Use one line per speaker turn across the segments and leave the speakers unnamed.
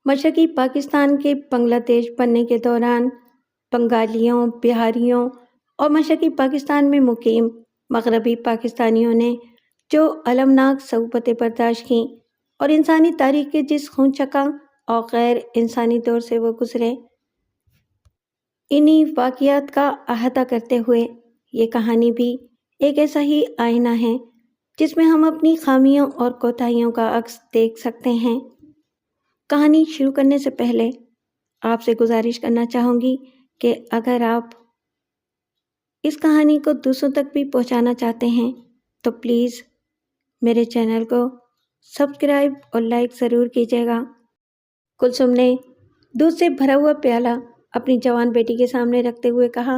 مشرقی پاکستان کے بنگلہ دیش بننے کے دوران بنگالیوں، بہاریوں اور مشرقی پاکستان میں مقیم مغربی پاکستانیوں نے جو المناک صعوبتیں برداشت کیں اور انسانی تاریخ کے جس خون چکا اور غیر انسانی دور سے وہ گزرے، انہی واقعات کا احاطہ کرتے ہوئے یہ کہانی بھی ایک ایسا ہی آئینہ ہے جس میں ہم اپنی خامیوں اور کوتاہیوں کا عکس دیکھ سکتے ہیں۔ کہانی شروع کرنے سے پہلے آپ سے گزارش کرنا چاہوں گی کہ اگر آپ اس کہانی کو دوسروں تک بھی پہنچانا چاہتے ہیں تو پلیز میرے چینل کو سبسکرائب اور لائک ضرور کیجیے گا۔ کلثوم نے دودھ سے بھرا ہوا پیالہ اپنی جوان بیٹی کے سامنے رکھتے ہوئے کہا،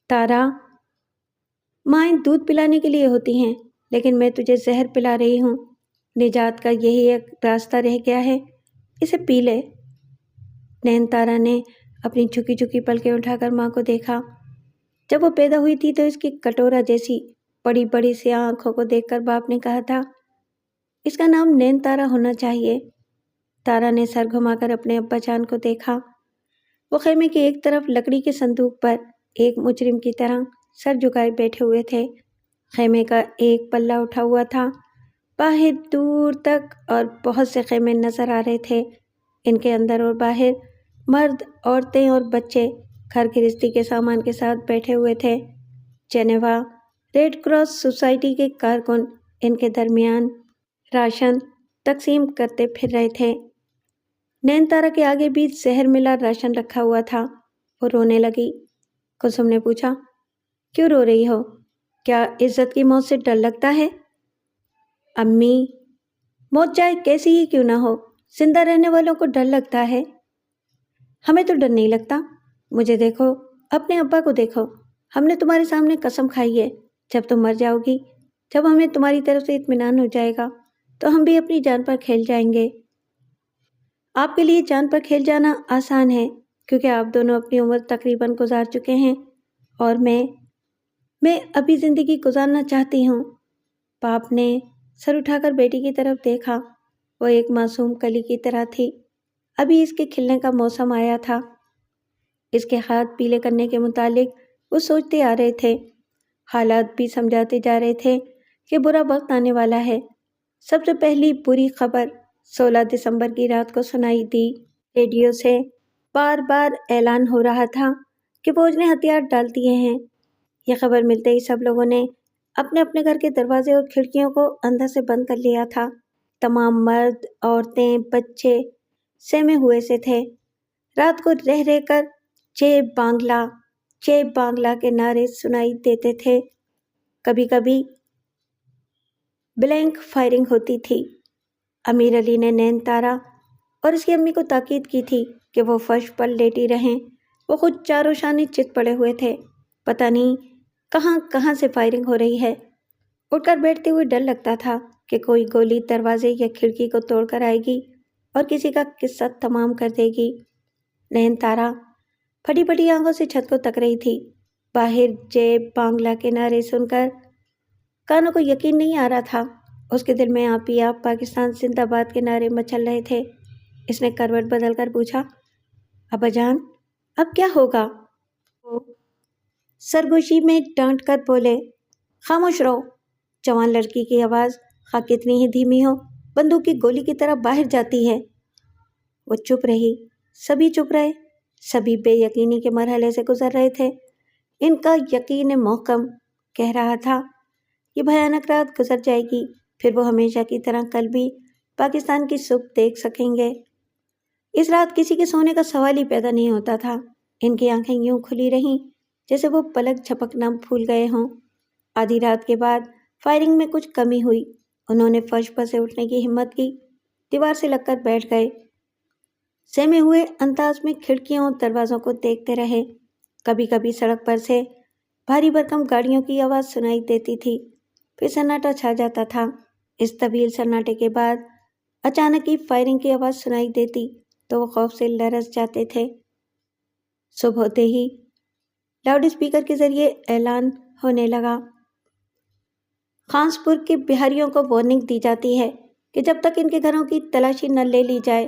تارا، مائیں دودھ پلانے کے لیے ہوتی ہیں، لیکن میں تجھے زہر پلا رہی ہوں۔ نجات کا یہی ایک راستہ رہ گیا ہے، اسے پی لے۔ نین تارا نے اپنی جھکی جھکی پلکیں اٹھا کر ماں کو دیکھا۔ جب وہ پیدا ہوئی تھی تو اس کی کٹورا جیسی بڑی بڑی سیاہ آنکھوں کو دیکھ کر باپ نے کہا تھا، اس کا نام نین تارا ہونا چاہیے۔ تارا نے سر گھما کر اپنے ابا جان کو دیکھا۔ وہ خیمے کی ایک طرف لکڑی کے صندوق پر ایک مجرم کی طرح سر جھکائے بیٹھے ہوئے تھے۔ خیمے کا ایک پلہ اٹھا ہوا تھا، باہر دور تک اور بہت سے خیمے نظر آ رہے تھے۔ ان کے اندر اور باہر مرد، عورتیں اور بچے گھر گرہستی کے سامان کے ساتھ بیٹھے ہوئے تھے۔ جنیوا ریڈ کراس سوسائٹی کے کارکن ان کے درمیان راشن تقسیم کرتے پھر رہے تھے۔ نین تارا کے آگے بھی زہر ملا راشن رکھا ہوا تھا۔ وہ رونے لگی۔ کلثوم نے پوچھا، کیوں رو رہی ہو؟ کیا عزت کی موت سے ڈر لگتا ہے؟ امی، موت چاہے کیسی ہی کیوں نہ ہو، زندہ رہنے والوں کو ڈر لگتا ہے۔ ہمیں تو ڈر نہیں لگتا۔ مجھے دیکھو، اپنے ابا کو دیکھو۔ ہم نے تمہارے سامنے قسم کھائی ہے، جب تم مر جاؤ گی، جب ہمیں تمہاری طرف سے اطمینان ہو جائے گا تو ہم بھی اپنی جان پر کھیل جائیں گے۔ آپ کے لیے جان پر کھیل جانا آسان ہے کیونکہ آپ دونوں اپنی عمر تقریباً گزار چکے ہیں، اور میں ابھی زندگی گزارنا چاہتی ہوں۔ باپ نے سر اٹھا کر بیٹی کی طرف دیکھا۔ وہ ایک معصوم کلی کی طرح تھی۔ ابھی اس کے کھلنے کا موسم آیا تھا۔ اس کے ہاتھ پیلے کرنے کے متعلق وہ سوچتے آ رہے تھے۔ حالات بھی سمجھاتے جا رہے تھے کہ برا وقت آنے والا ہے۔ سب سے پہلی بری خبر 16 دسمبر کی رات کو سنائی دی۔ ریڈیو سے بار بار اعلان ہو رہا تھا کہ فوج نے ہتھیار ڈال دیے ہیں۔ یہ خبر ملتے ہی سب لوگوں نے اپنے اپنے گھر کے دروازے اور کھڑکیوں کو اندر سے بند کر لیا تھا۔ تمام مرد، عورتیں، بچے سہمے ہوئے سے تھے۔ رات کو رہ رہ کر جے بانگلہ، جے بانگلہ کے نعرے سنائی دیتے تھے۔ کبھی کبھی بلینک فائرنگ ہوتی تھی۔ امیر علی نے نین تارا اور اس کی امی کو تاکید کی تھی کہ وہ فرش پر لیٹی رہیں۔ وہ خود چاروں شانے چت پڑے ہوئے تھے۔ پتہ نہیں کہاں کہاں سے فائرنگ ہو رہی ہے۔ اٹھ کر بیٹھتے ہوئے ڈر لگتا تھا کہ کوئی گولی دروازے یا کھڑکی کو توڑ کر آئے گی اور کسی کا قصہ تمام کر دے گی۔ نین تارا پھٹی پھٹی آنکھوں سے چھت کو تک رہی تھی۔ باہر جے بانگلہ کے نعرے سن کر کانوں کو یقین نہیں آ رہا تھا۔ اس کے دل میں آپ ہی آپ پاکستان زندہ باد کے نعرے مچل رہے تھے۔ اس نے کروٹ بدل کر پوچھا، ابا جان، اب کیا ہوگا؟ وہ سرگوشی میں ڈانٹ کر بولے، خاموش رہو۔ جوان لڑکی کی آواز خواہ کتنی ہی دھیمی ہو، بندوق کی گولی کی طرح باہر جاتی ہے۔ وہ چپ رہی۔ سبھی چپ رہے۔ سبھی بے یقینی کے مرحلے سے گزر رہے تھے۔ ان کا یقین محکم کہہ رہا تھا، یہ بھیانک رات گزر جائے گی، پھر وہ ہمیشہ کی طرح کل بھی پاکستان کی صبح دیکھ سکیں گے۔ اس رات کسی کے سونے کا سوال ہی پیدا نہیں ہوتا تھا۔ ان کی آنکھیں یوں کھلی رہیں جیسے وہ پلک جھپکنا بھول گئے ہوں۔ آدھی رات کے بعد فائرنگ میں کچھ کمی ہوئی۔ انہوں نے فرش پر سے اٹھنے کی ہمت کی، دیوار سے لگ کر بیٹھ گئے۔ سہمے ہوئے انداز میں کھڑکیوں اور دروازوں کو دیکھتے رہے۔ کبھی کبھی سڑک پر سے بھاری بھرکم گاڑیوں کی آواز سنائی دیتی تھی، پھر سناٹا چھا جاتا تھا۔ اس طویل سناٹے کے بعد اچانک ہی فائرنگ کی آواز سنائی دیتی تو وہ خوف سے لرز جاتے تھے۔ صبح ہوتے ہی لاؤڈ اسپیکر کے ذریعے اعلان ہونے لگا، خانس پور کے بہاریوں کو وارننگ دی جاتی ہے کہ جب تک ان کے گھروں کی تلاشی نہ لے لی جائے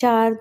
4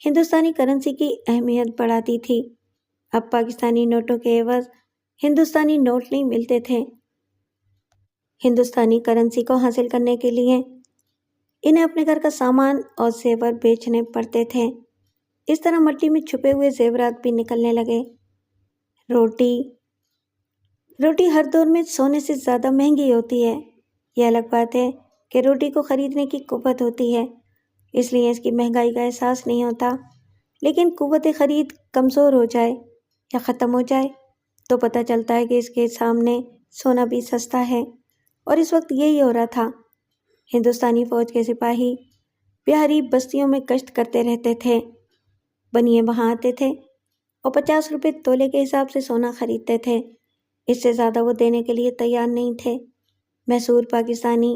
ہندوستانی کرنسی کی اہمیت بڑھاتی تھی۔ اب پاکستانی نوٹوں کے عوض ہندوستانی نوٹ نہیں ملتے تھے۔ ہندوستانی کرنسی کو حاصل کرنے کے لیے انہیں اپنے گھر کا سامان اور زیور بیچنے پڑتے تھے۔ اس طرح مٹی میں چھپے ہوئے زیورات بھی نکلنے لگے۔ روٹی ہر دور میں سونے سے زیادہ مہنگی ہوتی ہے۔ یہ الگ بات ہے کہ روٹی کو خریدنے کی قوت ہوتی ہے، اس لیے اس کی مہنگائی کا احساس نہیں ہوتا، لیکن قوت خرید کمزور ہو جائے یا ختم ہو جائے تو پتہ چلتا ہے کہ اس کے سامنے سونا بھی سستا ہے، اور اس وقت یہی ہو رہا تھا۔ ہندوستانی فوج کے سپاہی بہاری بستیوں میں گشت کرتے رہتے تھے۔ بنیے وہاں آتے تھے اور 50 روپے تولے کے حساب سے سونا خریدتے تھے۔ اس سے زیادہ وہ دینے کے لیے تیار نہیں تھے۔ محصور پاکستانی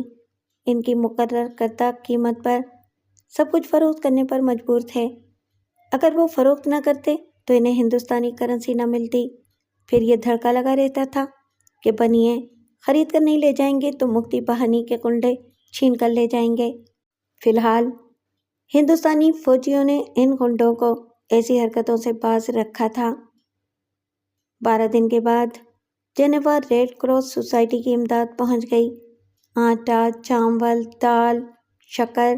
ان کی مقرر کردہ قیمت پر سب کچھ فروخت کرنے پر مجبور تھے۔ اگر وہ فروخت نہ کرتے تو انہیں ہندوستانی کرنسی نہ ملتی۔ پھر یہ دھڑکا لگا رہتا تھا کہ بنیے خرید کر نہیں لے جائیں گے تو مفتی بہانی کے کنڈے چھین کر لے جائیں گے۔ فی الحال ہندوستانی فوجیوں نے ان کنڈوں کو ایسی حرکتوں سے باز رکھا تھا۔ 12 دن کے بعد جنیوا ریڈ کراس سوسائٹی کی امداد پہنچ گئی۔ آٹا، چاول، دال، شکر،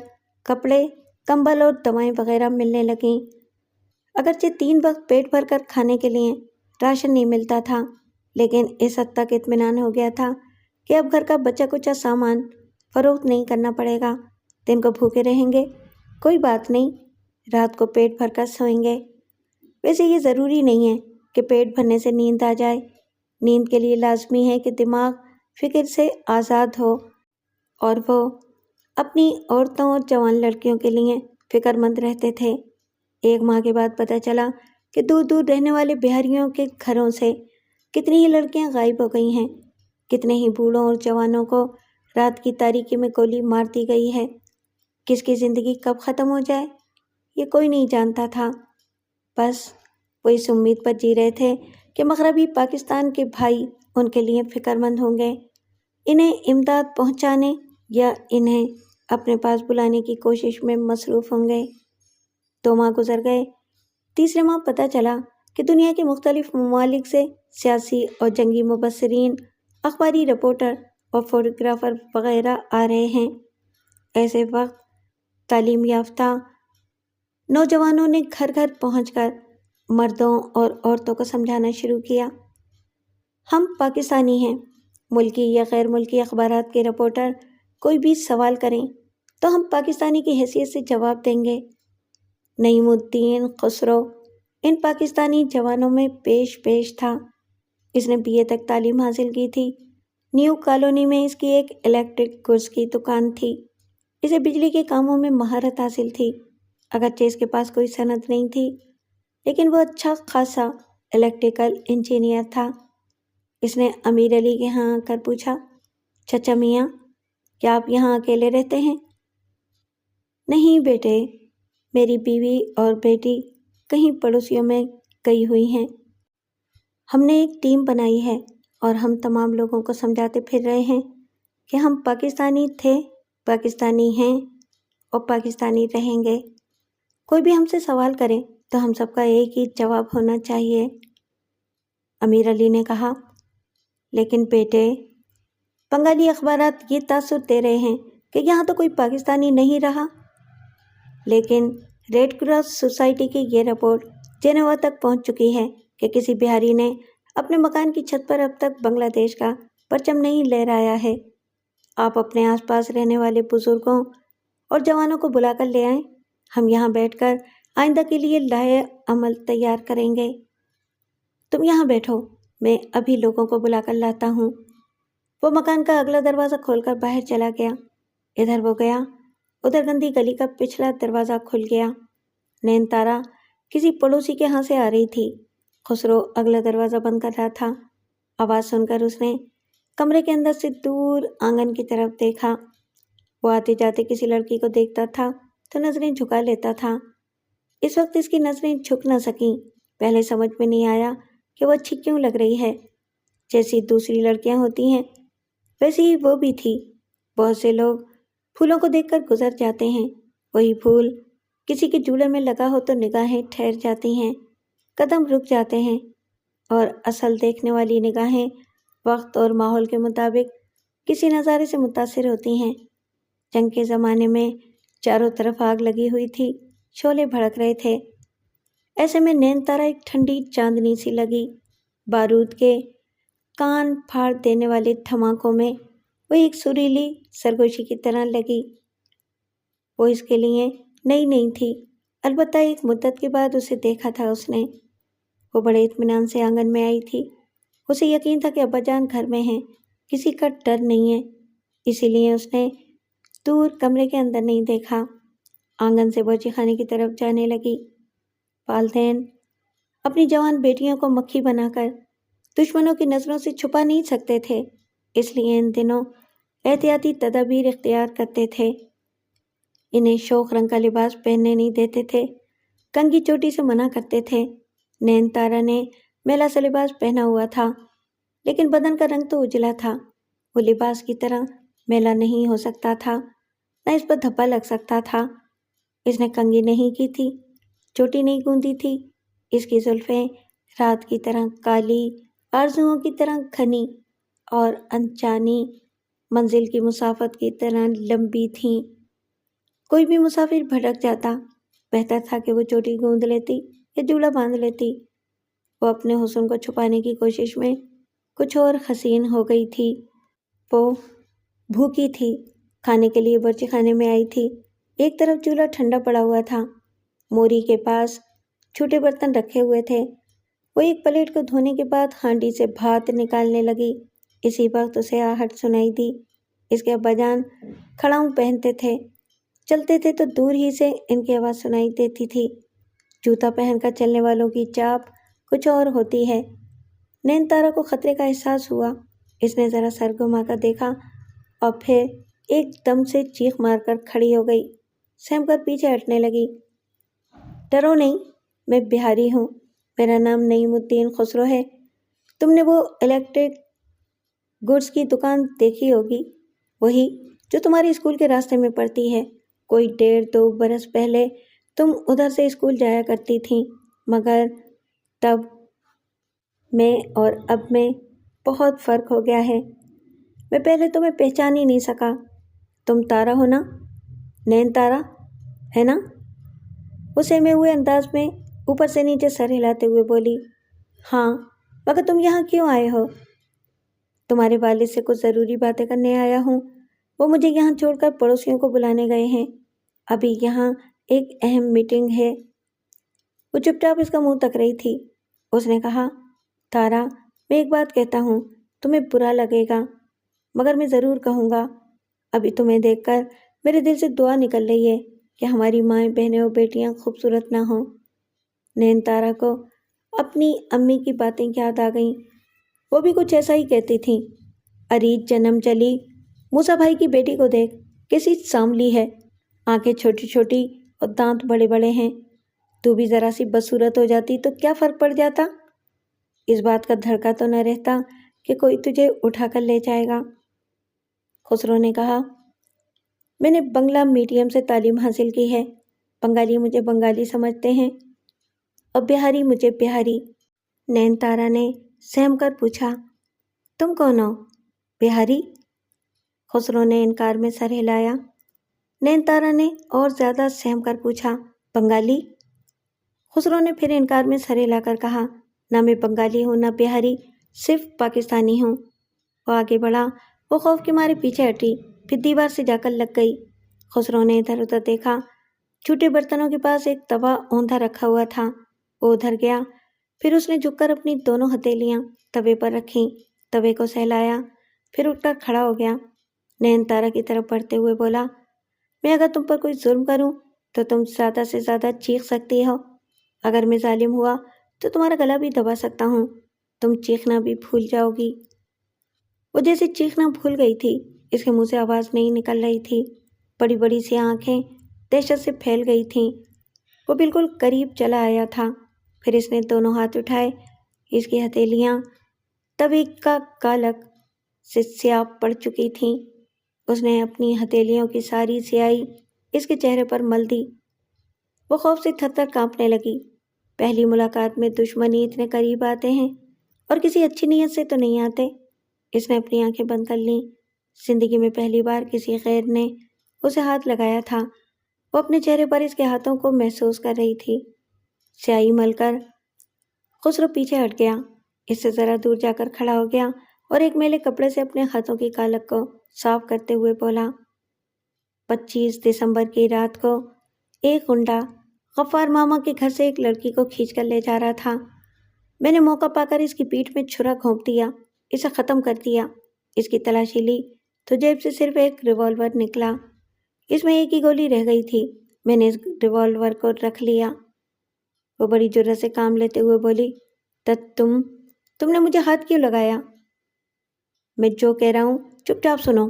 کپڑے، کمبل اور دوائیں وغیرہ ملنے لگیں۔ اگرچہ 3 وقت پیٹ بھر کر کھانے کے لیے راشن نہیں ملتا تھا، لیکن اس حد تک اطمینان ہو گیا تھا کہ اب گھر کا بچا کچا سامان فروخت نہیں کرنا پڑے گا۔ دن کو بھوکے رہیں گے، کوئی بات نہیں، رات کو پیٹ بھر کر سوئیں گے۔ ویسے یہ ضروری نہیں ہے کہ پیٹ بھرنے سے نیند آ جائے۔ نیند کے لیے لازمی ہے کہ دماغ فکر سے آزاد ہو، اور وہ اپنی عورتوں اور جوان لڑکیوں کے لیے فکر مند رہتے تھے۔ 1 ماہ کے بعد پتہ چلا کہ دور دور رہنے والے بہاریوں کے گھروں سے کتنی ہی لڑکیاں غائب ہو گئی ہیں، کتنے ہی بوڑھوں اور جوانوں کو رات کی تاریکی میں گولی مار دی گئی ہے۔ کس کی زندگی کب ختم ہو جائے یہ کوئی نہیں جانتا تھا۔ بس وہ اس امید پر جی رہے تھے کہ مغربی پاکستان کے بھائی ان کے لیے فکر مند ہوں گے، انہیں امداد پہنچانے یا انہیں اپنے پاس بلانے کی کوشش میں مصروف ہوں گے۔ 2 ماہ گزر گئے۔ تیسرے ماہ پتہ چلا کہ دنیا کے مختلف ممالک سے سیاسی اور جنگی مبصرین، اخباری رپورٹر اور فوٹوگرافر وغیرہ آ رہے ہیں۔ ایسے وقت تعلیم یافتہ نوجوانوں نے گھر گھر پہنچ کر مردوں اور عورتوں کو سمجھانا شروع کیا۔ ہم پاکستانی ہیں، ملکی یا غیر ملکی اخبارات کے رپورٹر کوئی بھی سوال کریں تو ہم پاکستانی کی حیثیت سے جواب دیں گے۔ نعیم الدین خسرو ان پاکستانی جوانوں میں پیش تھا۔ اس نے BA تک تعلیم حاصل کی تھی۔ نیو کالونی میں اس کی ایک الیکٹرک گڈز کی دکان تھی۔ اسے بجلی کے کاموں میں مہارت حاصل تھی۔ اگرچہ اس کے پاس کوئی سند نہیں تھی، لیکن وہ اچھا خاصا الیکٹریکل انجینئر تھا۔ اس نے امیر علی کے ہاں آ کر پوچھا، چچا میاں، کیا آپ یہاں اکیلے رہتے ہیں؟ نہیں بیٹے، میری بیوی اور بیٹی کہیں پڑوسیوں میں گئی ہوئی ہیں۔ ہم نے ایک ٹیم بنائی ہے اور ہم تمام لوگوں کو سمجھاتے پھر رہے ہیں کہ ہم پاکستانی تھے، پاکستانی ہیں اور پاکستانی رہیں گے۔ کوئی بھی ہم سے سوال کرے تو ہم سب کا ایک ہی جواب ہونا چاہیے۔ امیر علی نے کہا، لیکن بیٹے، بنگالی اخبارات یہ تاثر دے رہے ہیں کہ یہاں تو کوئی پاکستانی نہیں رہا۔ لیکن ریڈ کراس سوسائٹی کی یہ رپورٹ جنیوا تک پہنچ چکی ہے کہ کسی بہاری نے اپنے مکان کی چھت پر اب تک بنگلہ دیش کا پرچم نہیں لہرایا ہے۔ آپ اپنے آس پاس رہنے والے بزرگوں اور جوانوں کو بلا کر لے آئیں، ہم یہاں بیٹھ کر آئندہ کے لیے لائحہ عمل تیار کریں گے۔ تم یہاں بیٹھو، میں ابھی لوگوں کو بلا کر لاتا ہوں۔ وہ مکان کا اگلا دروازہ کھول کر باہر چلا گیا۔ ادھر وہ گیا، ادھر گندی گلی کا پچھلا دروازہ کھل گیا۔ نین تارا کسی پڑوسی کے ہاں سے آ رہی تھی۔ خسرو اگلا دروازہ بند کر رہا تھا۔ آواز سن کر اس نے کمرے کے اندر سے دور آنگن کی طرف دیکھا۔ وہ آتے جاتے کسی لڑکی کو دیکھتا تھا تو نظریں جھکا لیتا تھا۔ اس وقت اس کی نظریں جھک نہ سکیں۔ پہلے سمجھ میں نہیں آیا کہ وہ اچھی کیوں لگ رہی ہے۔ جیسی دوسری لڑکیاں ہوتی ہیں ویسی ہی وہ بھی تھی۔ بہت سے لوگ پھولوں کو دیکھ کر گزر جاتے ہیں، وہی پھول کسی کے جولے میں لگا ہو تو نگاہیں ٹھہر جاتی ہیں، قدم رک جاتے ہیں، اور اصل دیکھنے والی نگاہیں وقت اور ماحول کے مطابق کسی نظارے سے متاثر ہوتی ہیں۔ جنگ کے زمانے میں چاروں طرف آگ لگی ہوئی تھی، شعلے بھڑک رہے تھے۔ ایسے میں نین تارا ایک ٹھنڈی چاندنی سی لگی۔ بارود کے کان پھاڑ دینے والے دھماکوں میں وہ ایک سریلی سرگوشی کی طرح لگی۔ وہ اس کے لیے نئی نہیں تھی، البتہ ایک مدت کے بعد اسے دیکھا تھا اس نے۔ وہ بڑے اطمینان سے آنگن میں آئی تھی۔ اسے یقین تھا کہ ابا جان گھر میں ہیں، کسی کا ڈر نہیں ہے، اسی لیے اس نے دور کمرے کے اندر نہیں دیکھا۔ آنگن سے باورچی خانے کی طرف جانے لگی۔ والدین اپنی جوان بیٹیوں کو مکھی بنا کر دشمنوں کی نظروں سے چھپا نہیں سکتے تھے، اس لیے ان دنوں احتیاطی تدابیر اختیار کرتے تھے۔ انہیں شوخ رنگ کا لباس پہننے نہیں دیتے تھے، کنگھی چوٹی سے منع کرتے تھے۔ نین تارا نے میلا سا لباس پہنا ہوا تھا، لیکن بدن کا رنگ تو اجلا تھا۔ وہ لباس کی طرح میلا نہیں ہو سکتا تھا، نہ اس پر دھبا لگ سکتا تھا۔ اس نے کنگھی نہیں کی تھی، چوٹی نہیں گوندی تھی۔ اس کی زلفیں رات کی طرح کالی، آرزوؤں کی طرح گھنی اور انجانی منزل کی مسافت کی طرح لمبی تھیں۔ کوئی بھی مسافر بھٹک جاتا، بہتر تھا کہ وہ چوٹی گوند لیتی یا جولا باندھ لیتی۔ وہ اپنے حسن کو چھپانے کی کوشش میں کچھ اور حسین ہو گئی تھی۔ وہ بھوکی تھی، کھانے کے لیے باورچی خانے میں آئی تھی۔ ایک طرف چولہا ٹھنڈا پڑا ہوا تھا، موری کے پاس چھوٹے برتن رکھے ہوئے تھے۔ وہ ایک پلیٹ کو دھونے کے بعد ہانڈی سے بھات نکالنے لگی۔ اسی وقت اسے آہٹ سنائی دی۔ اس کے ابا جان کھڑاؤں پہنتے تھے، چلتے تھے تو دور ہی سے ان کی آواز سنائی دیتی تھی۔ جوتا پہن کر چلنے والوں کی چاپ کچھ اور ہوتی ہے۔ نین تارا کو خطرے کا احساس ہوا۔ اس نے ذرا سر گھما کر دیکھا اور پھر ایک دم سے چیخ مار کر کھڑی ہو گئی، سہم کر پیچھے ہٹنے لگی۔ ڈرو نہیں، میں بہاری ہوں، میرا نام نعیم الدین خسرو ہے۔ تم نے وہ الیکٹرک گڈس کی دکان دیکھی ہوگی، وہی جو تمہارے اسکول کے راستے میں پڑتی ہے۔ کوئی 1.5-2 برس پہلے تم ادھر سے اسکول جایا کرتی تھیں، مگر تب میں اور اب میں بہت فرق ہو گیا ہے۔ میں پہلے تمہیں پہچان ہی نہیں سکا۔ تم تارا ہو نا؟ نین تارا ہے نا؟ وہ سہمے ہوئے انداز میں اوپر سے نیچے سر ہلاتے ہوئے بولی۔ ہاں، مگر تم یہاں کیوں آئے ہو؟ تمہارے والد سے کچھ ضروری باتیں کرنے آیا ہوں۔ وہ مجھے یہاں چھوڑ کر پڑوسیوں کو بلانے گئے ہیں۔ ابھی یہاں ایک اہم میٹنگ ہے۔ وہ چپ چاپ اس کا منہ تک رہی تھی۔ اس نے کہا، تارا، میں ایک بات کہتا ہوں، تمہیں برا لگے گا، مگر میں ضرور کہوں گا۔ ابھی تمہیں دیکھ کر میرے دل سے دعا نکل رہی ہے کہ ہماری مائیں بہنیں اور بیٹیاں خوبصورت نہ ہوں۔ نین تارا کو اپنی امی کی باتیں یاد آ گئیں۔ وہ بھی کچھ ایسا ہی کہتی تھیں۔ اریج جنم چلی، موسیٰ بھائی کی بیٹی کو دیکھ، کیسی سانولی ہے، آنکھیں چھوٹی چھوٹی اور دانت بڑے بڑے ہیں۔ تو بھی ذرا سی بدصورت ہو جاتی تو کیا فرق پڑ جاتا؟ اس بات کا دھڑکا تو نہ رہتا کہ کوئی تجھے اٹھا کر لے جائے گا۔ خسرو نے کہا، میں نے بنگلہ میڈیم سے تعلیم حاصل کی ہے۔ بنگالی مجھے بنگالی سمجھتے ہیں اور بہاری مجھے بہاری۔ نین تارا نے سہم کر پوچھا، تم کون ہو؟ بہاری؟ خسرو نے انکار میں سر ہلایا۔ نین تارا نے اور زیادہ سہم کر پوچھا، بنگالی؟ خسرو نے پھر انکار میں سر ہلا کر کہا، نہ میں بنگالی ہوں نہ بہاری، صرف پاکستانی ہوں۔ وہ آگے بڑھا، وہ خوف کے مارے پیچھے ہٹی، پھر دیوار سے جا کر لگ گئی۔ خسرو نے ادھر ادھر دیکھا، چھوٹے برتنوں کے پاس ایک توا اوندھا رکھا ہوا تھا۔ وہ ادھر گیا، پھر اس نے جھک کر اپنی دونوں ہتھیلیاں توے پر رکھیں، توے کو سہلایا، پھر اٹھ کر کھڑا ہو گیا۔ نین تارا کی طرف بڑھتے ہوئے بولا، میں اگر تم پر کوئی ظلم کروں تو تم زیادہ سے زیادہ چیخ سکتی ہو، اگر میں ظالم ہوا تو تمہارا گلا بھی دبا سکتا ہوں، تم چیخنا بھی بھول جاؤ گی۔ وہ جیسے چیخنا بھول گئی تھی، اس کے منہ سے آواز نہیں نکل رہی تھی، بڑی بڑی سی آنکھیں دہشت سے پھیل گئی تھیں۔ وہ بالکل قریب چلا آیا تھا، پھر اس نے دونوں ہاتھ اٹھائے، اس کی ہتھیلیاں توے کا کالک سے سیاہ پڑ چکی تھیں۔ اس نے اپنی ہتھیلیوں کی ساری سیاہی اس کے چہرے پر مل دی۔ وہ خوف سے تھر تھر کانپنے لگی۔ پہلی ملاقات میں دشمنی اتنے قریب آتے ہیں اور کسی اچھی نیت سے تو نہیں آتے۔ اس نے اپنی آنکھیں بند کر لیں۔ زندگی میں پہلی بار کسی غیر نے اسے ہاتھ لگایا تھا۔ وہ اپنے چہرے پر اس کے ہاتھوں کو محسوس کر رہی تھی۔ سیاہی مل کر خسرو پیچھے ہٹ گیا، اس سے ذرا دور جا کر کھڑا ہو گیا اور ایک میلے کپڑے سے اپنے ہاتھوں کی کالک کو صاف کرتے ہوئے بولا، 25 دسمبر کی رات کو ایک گنڈا غفار ماما کے گھر سے ایک لڑکی کو کھینچ کر لے جا رہا تھا۔ میں نے موقع پا کر اس کی پیٹھ میں چھرا گھونپ دیا، اسے ختم کر دیا۔ اس کی تلاشی لی تو جیب سے صرف ایک ریوالور نکلا، اس میں ایک ہی گولی رہ گئی تھی۔ میں نے اس ریوالور کو رکھ لیا۔ وہ بڑی جرأت سے کام لیتے ہوئے بولی، تم نے مجھے ہاتھ کیوں لگایا؟ میں جو کہہ رہا ہوں چپ چاپ سنو۔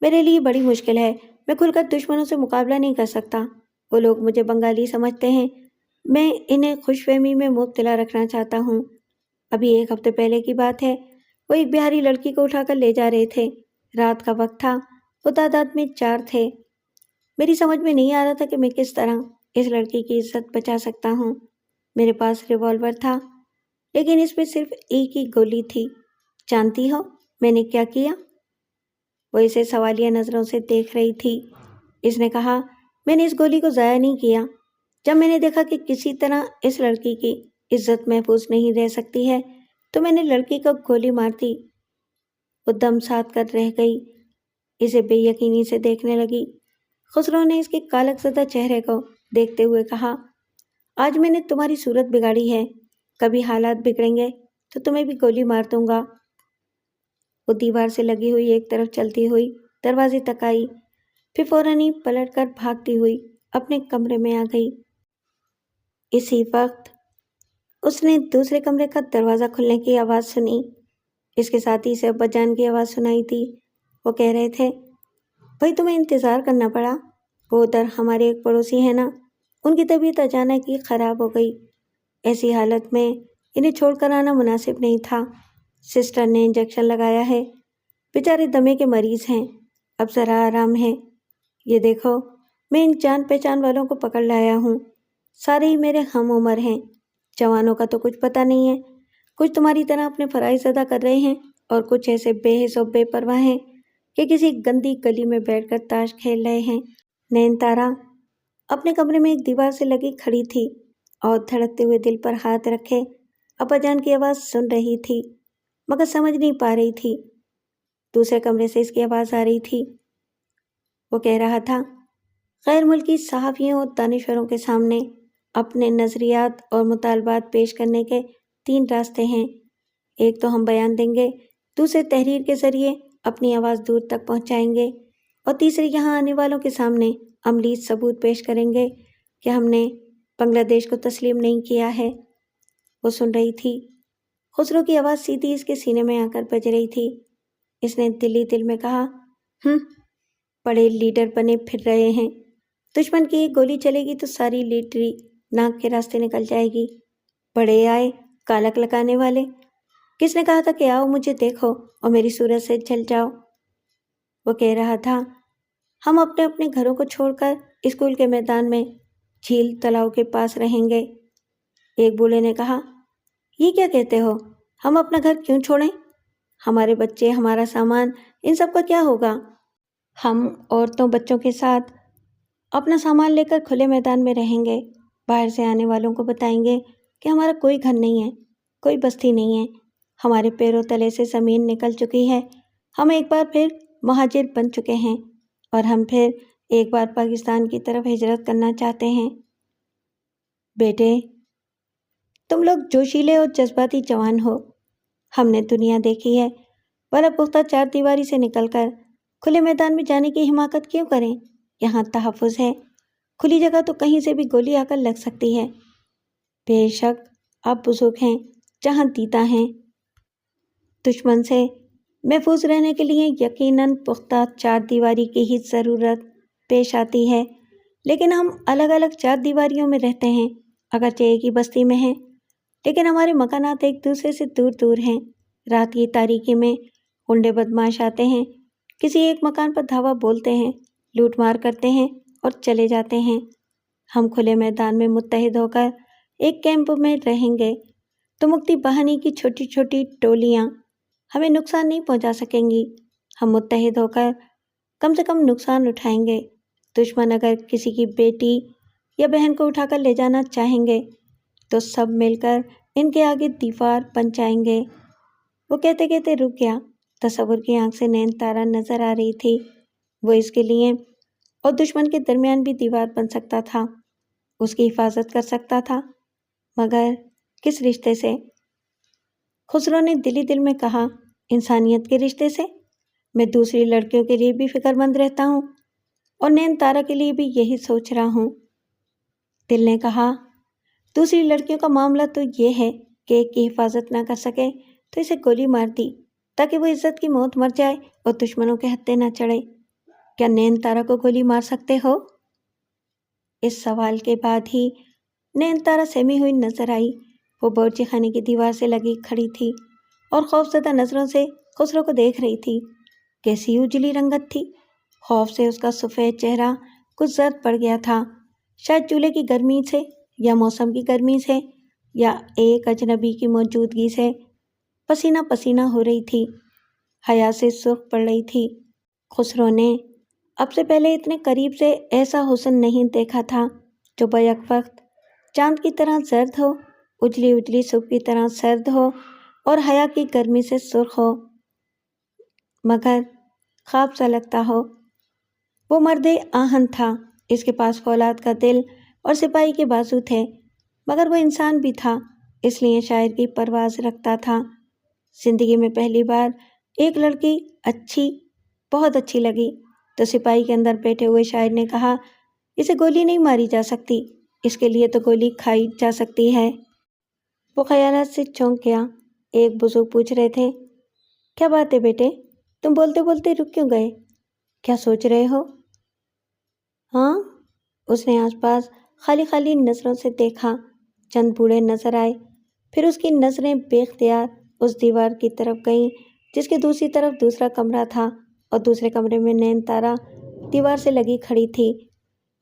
میرے لیے بڑی مشکل ہے، میں کھل کر دشمنوں سے مقابلہ نہیں کر سکتا۔ وہ لوگ مجھے بنگالی سمجھتے ہیں، میں انہیں خوش فہمی میں مبتلا رکھنا چاہتا ہوں۔ ابھی ایک ہفتے پہلے کی بات ہے، وہ ایک بہاری لڑکی کو اٹھا کر لے جا رہے تھے۔ رات کا وقت تھا، وہ تعداد میں 4 تھے۔ میری سمجھ میں نہیں آ رہا تھا کہ میں کس طرح اس لڑکی کی عزت بچا سکتا ہوں۔ میرے پاس ریوالور تھا، لیکن اس میں صرف ایک ہی گولی تھی۔ جانتی ہو میں نے کیا کیا؟ وہ اسے سوالیہ نظروں سے دیکھ رہی تھی۔ اس نے کہا، میں نے اس گولی کو ضائع نہیں کیا۔ جب میں نے دیکھا کہ کسی طرح اس لڑکی کی عزت محفوظ نہیں رہ سکتی ہے تو میں نے لڑکی کو گولی مار دی۔ وہ دم ساتھ کر رہ گئی، اسے بے یقینی سے دیکھنے لگی۔ خسرو نے اس کے کالک زدہ چہرے کو دیکھتے ہوئے کہا، آج میں نے تمہاری صورت بگاڑی ہے، کبھی حالات بگڑیں گے تو تمہیں بھی گولی مار دوں گا۔ وہ دیوار سے لگی ہوئی ایک طرف چلتی ہوئی دروازے تک آئی، پھر فوراً ہی پلٹ کر بھاگتی ہوئی اپنے کمرے میں آ گئی۔ اسی وقت اس نے دوسرے کمرے کا دروازہ کھلنے کی آواز سنی۔ اس کے ساتھ ہی اسے ابا جان کی آواز سنائی دی۔ وہ کہہ رہے تھے، بھائی تمہیں انتظار کرنا پڑا، وہ ادھر ہمارے ایک پڑوسی ہیں نا، ان کی طبیعت اچانک ہی خراب ہو گئی۔ ایسی حالت میں انہیں چھوڑ کر آنا مناسب نہیں تھا۔ سسٹر نے انجیکشن لگایا ہے، بیچارے دمے کے مریض ہیں، اب ذرا آرام ہے۔ یہ دیکھو میں ان جان پہچان والوں کو پکڑ لایا ہوں، سارے ہی میرے ہم عمر ہیں۔ جوانوں کا تو کچھ پتہ نہیں ہے، کچھ تمہاری طرح اپنے فرائض ادا کر رہے ہیں اور کچھ ایسے بے حس و بے پرواہ ہیں کہ کسی گندی گلی میں بیٹھ کر تاش کھیل رہے ہیں۔ نین تارا اپنے کمرے میں ایک دیوار سے لگی کھڑی تھی اور دھڑکتے ہوئے دل پر ہاتھ رکھے ابا جان کی آواز سن رہی تھی، مگر سمجھ نہیں پا رہی تھی۔ دوسرے کمرے سے اس کی آواز آ رہی تھی۔ وہ کہہ رہا تھا، غیر ملکی صحافیوں اور دانشوروں کے سامنے اپنے نظریات اور مطالبات پیش کرنے کے 3 راستے ہیں۔ ایک تو ہم بیان دیں گے، دوسرے تحریر کے ذریعے اپنی آواز دور تک پہنچائیں گے، اور تیسرے یہاں آنے والوں کے سامنے عملی ثبوت پیش کریں گے کہ ہم نے بنگلہ دیش کو تسلیم نہیں کیا ہے۔ وہ سن رہی تھی۔ خسرو کی آواز سیدھی اس کے سینے میں آ کر بج رہی تھی۔ اس نے دلی دل میں کہا، بڑے لیڈر بنے پھر رہے ہیں، دشمن کی ایک گولی چلے گی تو ساری لیڈری ناک کے راستے نکل جائے گی۔ بڑے آئے کالک لگانے والے، کس نے کہا تھا کہ آؤ مجھے دیکھو اور میری صورت سے جل جاؤ؟ وہ کہہ رہا تھا، ہم اپنے اپنے گھروں کو چھوڑ کر اسکول کے میدان میں جھیل تلاؤ کے پاس رہیں گے۔ ایک بوڑھے نے کہا، یہ کیا کہتے ہو؟ ہم اپنا گھر کیوں چھوڑیں؟ ہمارے بچے، ہمارا سامان، ان سب کا کیا ہوگا؟ ہم عورتوں بچوں کے ساتھ اپنا سامان لے کر کھلے میدان میں رہیں گے، باہر سے آنے والوں کو بتائیں گے کہ ہمارا کوئی گھر نہیں ہے، کوئی بستی نہیں ہے، ہمارے پیروں تلے سے زمین نکل چکی ہے، ہم ایک بار پھر مہاجر بن چکے ہیں اور ہم پھر ایک بار پاکستان کی طرف ہجرت کرنا چاہتے ہیں۔ بیٹے، تم لوگ جوشیلے اور جذباتی جوان ہو، ہم نے دنیا دیکھی ہے، پر اب پختہ 4 دیواری سے نکل کر کھلے میدان میں جانے کی حماقت کیوں کریں؟ یہاں تحفظ ہے، کھلی جگہ تو کہیں سے بھی گولی آ کر لگ سکتی ہے۔ بے شک آپ بزرگ ہیں، جہاں دیتا ہیں، دشمن سے محفوظ رہنے کے لیے یقیناً پختہ 4 دیواری کی ہی ضرورت پیش آتی ہے، لیکن ہم الگ الگ 4 دیواریوں میں رہتے ہیں، اگرچہ ایک ہی بستی میں ہیں، لیکن ہمارے مکانات ایک دوسرے سے دور دور ہیں۔ رات کی تاریکی میں غنڈے بدماش آتے ہیں، کسی ایک مکان پر دھاوا بولتے ہیں، لوٹ مار کرتے ہیں اور چلے جاتے ہیں۔ ہم کھلے میدان میں متحد ہو کر ایک کیمپ میں رہیں گے تو مکتی بہانی کی چھوٹی چھوٹی ٹولیاں ہمیں نقصان نہیں پہنچا سکیں گی۔ ہم متحد ہو کر کم سے کم نقصان اٹھائیں گے۔ دشمن اگر کسی کی بیٹی یا بہن کو اٹھا کر لے جانا چاہیں گے تو سب مل کر ان کے آگے دیوار بن جائیں گے۔ وہ کہتے کہتے رک گیا۔ تصور کی آنکھ سے نین تارا نظر آ رہی تھی۔ وہ اس کے لیے اور دشمن کے درمیان بھی دیوار بن سکتا تھا، اس کی حفاظت کر سکتا تھا، مگر کس رشتے سے؟ خسرو نے دلی دل میں کہا، انسانیت کے رشتے سے۔ میں دوسری لڑکیوں کے لیے بھی فکر مند رہتا ہوں اور نین تارا کے لیے بھی یہی سوچ رہا ہوں۔ دل نے کہا، دوسری لڑکیوں کا معاملہ تو یہ ہے کہ ایک کی حفاظت نہ کر سکے تو اسے گولی مار دی تاکہ وہ عزت کی موت مر جائے اور دشمنوں کے ہتھے نہ چڑھے۔ کیا نین تارا کو گولی مار سکتے ہو؟ اس سوال کے بعد ہی نین تارا سہمی ہوئی نظر آئی۔ وہ باورچی خانے کی دیوار سے لگی کھڑی تھی اور خوفزدہ نظروں سے خسرو کو دیکھ رہی تھی۔ کیسی اجلی رنگت تھی! خوف سے اس کا سفید چہرہ کچھ زرد پڑ گیا تھا، شاید چولہے کی گرمی سے یا موسم کی گرمی سے یا ایک اجنبی کی موجودگی سے پسینہ پسینہ ہو رہی تھی، حیا سے سرخ پڑ رہی تھی۔ خسرو نے اب سے پہلے اتنے قریب سے ایسا حسن نہیں دیکھا تھا جو بیک وقت چاند کی طرح زرد ہو، اجلی اجلی صبح کی طرح سرد ہو اور حیا کی گرمی سے سرخ ہو، مگر خواب سا لگتا ہو۔ وہ مرد آہن تھا، اس کے پاس فولاد کا دل اور سپاہی کے بازو تھے، مگر وہ انسان بھی تھا، اس لیے شاعر کی پرواز رکھتا تھا۔ زندگی میں پہلی بار ایک لڑکی اچھی، بہت اچھی لگی تو سپاہی کے اندر بیٹھے ہوئے شاعر نے کہا، اسے گولی نہیں ماری جا سکتی، اس کے لیے تو گولی کھائی جا سکتی ہے۔ وہ خیالات سے چونک گیا۔ ایک بزرگ پوچھ رہے تھے، کیا بات ہے بیٹے، تم بولتے بولتے رک کیوں گئے؟ کیا سوچ رہے ہو؟ ہاں؟ اس نے آس پاس خالی خالی نظروں سے دیکھا، چند بوڑھے نظر آئے، پھر اس کی نظریں بے اختیار اس دیوار کی طرف گئیں جس کے دوسری طرف دوسرا کمرہ تھا اور دوسرے کمرے میں نین تارا دیوار سے لگی کھڑی تھی۔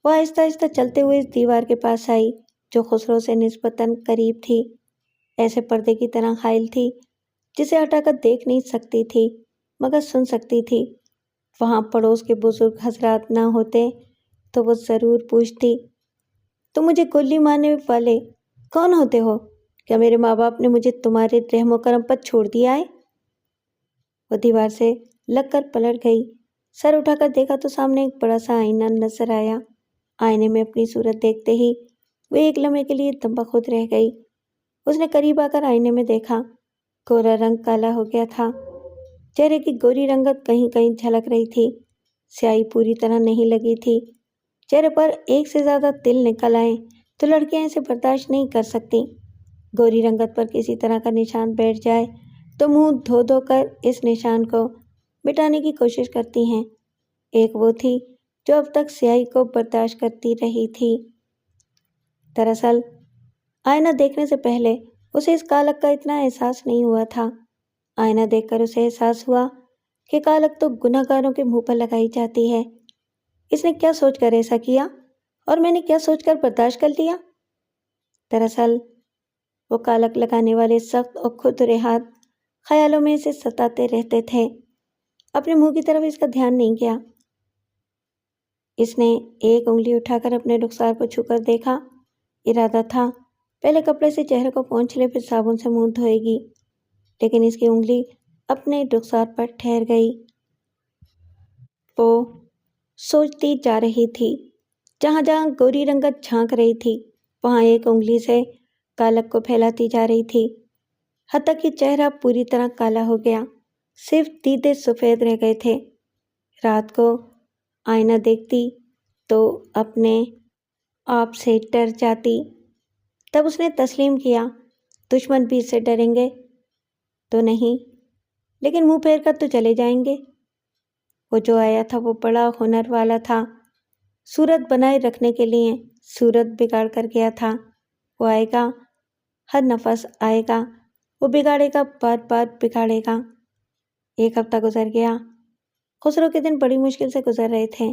وہ آہستہ آہستہ چلتے ہوئے اس دیوار کے پاس آئی جو خسرو سے نسبتاً قریب تھی، ایسے پردے کی طرح حائل تھی جسے ہٹا کر دیکھ نہیں سکتی تھی مگر سن سکتی تھی۔ وہاں پڑوس کے بزرگ حضرات نہ ہوتے تو وہ ضرور پوچھتی، تم مجھے گولی مارنے والے کون ہوتے ہو؟ کیا میرے ماں باپ نے مجھے تمہارے رحم و کرم پر چھوڑ دیا ہے؟ وہ دیوار سے لگ کر پلٹ گئی، سر اٹھا کر دیکھا تو سامنے ایک بڑا سا آئینہ نظر آیا۔ آئینے میں اپنی صورت دیکھتے ہی وہ ایک لمحے کے لیے دم بخود رہ گئی۔ اس نے قریب آ کر آئینے میں دیکھا، گورا رنگ کالا ہو گیا تھا، چہرے کی گوری رنگت کہیں کہیں جھلک رہی تھی، سیاہی پوری طرح نہیں لگی تھی، چہرے پر ایک سے زیادہ تل نکل آئے تو لڑکیاں اسے برداشت نہیں کر سکتی۔ گوری رنگت پر کسی طرح کا نشان بیٹھ جائے تو منہ دھو دھو کر اس نشان کو مٹانے کی کوشش کرتی ہیں۔ ایک وہ تھی جو اب تک سیاہی کو برداشت کرتی رہی تھی۔ دراصل آئینہ دیکھنے سے پہلے اسے اس کالک کا اتنا احساس نہیں ہوا تھا۔ آئینہ دیکھ کر اسے احساس ہوا کہ کالک تو گناہ گاروں کے منہ پر لگائی جاتی ہے۔ اس نے کیا سوچ کر ایسا کیا اور میں نے کیا سوچ کر برداشت کر لیا؟ دراصل وہ کالک لگانے والے سخت اور کھردرے ہاتھ خیالوں میں اسے ستاتے رہتے تھے۔ اپنے منہ کی طرف اس کا دھیان نہیں گیا۔ اس نے ایک انگلی اٹھا کر اپنے رخسار کو چھو کر دیکھا۔ ارادہ تھا پہلے کپڑے سے چہرے کو پونچھ لے پھر صابن سے منہ دھوئے گی، لیکن اس کی انگلی اپنے رخسار پر ٹھہر گئی۔ وہ سوچتی جا رہی تھی، جہاں جہاں گوری رنگت جھانک رہی تھی وہاں ایک انگلی سے کالک کو پھیلاتی جا رہی تھی، حتیٰ کہ چہرہ پوری طرح کالا ہو گیا، صرف دیدے سفید رہ گئے تھے۔ رات کو آئینہ دیکھتی تو اپنے آپ سے ڈر جاتی۔ تب اس نے تسلیم کیا، دشمن بھی اس سے ڈریں گے تو نہیں، لیکن منہ پھیر کر تو چلے جائیں گے۔ وہ جو آیا تھا وہ بڑا ہنر والا تھا، صورت بنائے رکھنے کے لیے صورت بگاڑ کر گیا تھا۔ وہ آئے گا، ہر نفس آئے گا، وہ بگاڑے گا، بار بار بگاڑے گا۔ ایک ہفتہ گزر گیا۔ خسرو کے دن بڑی مشکل سے گزر رہے تھے۔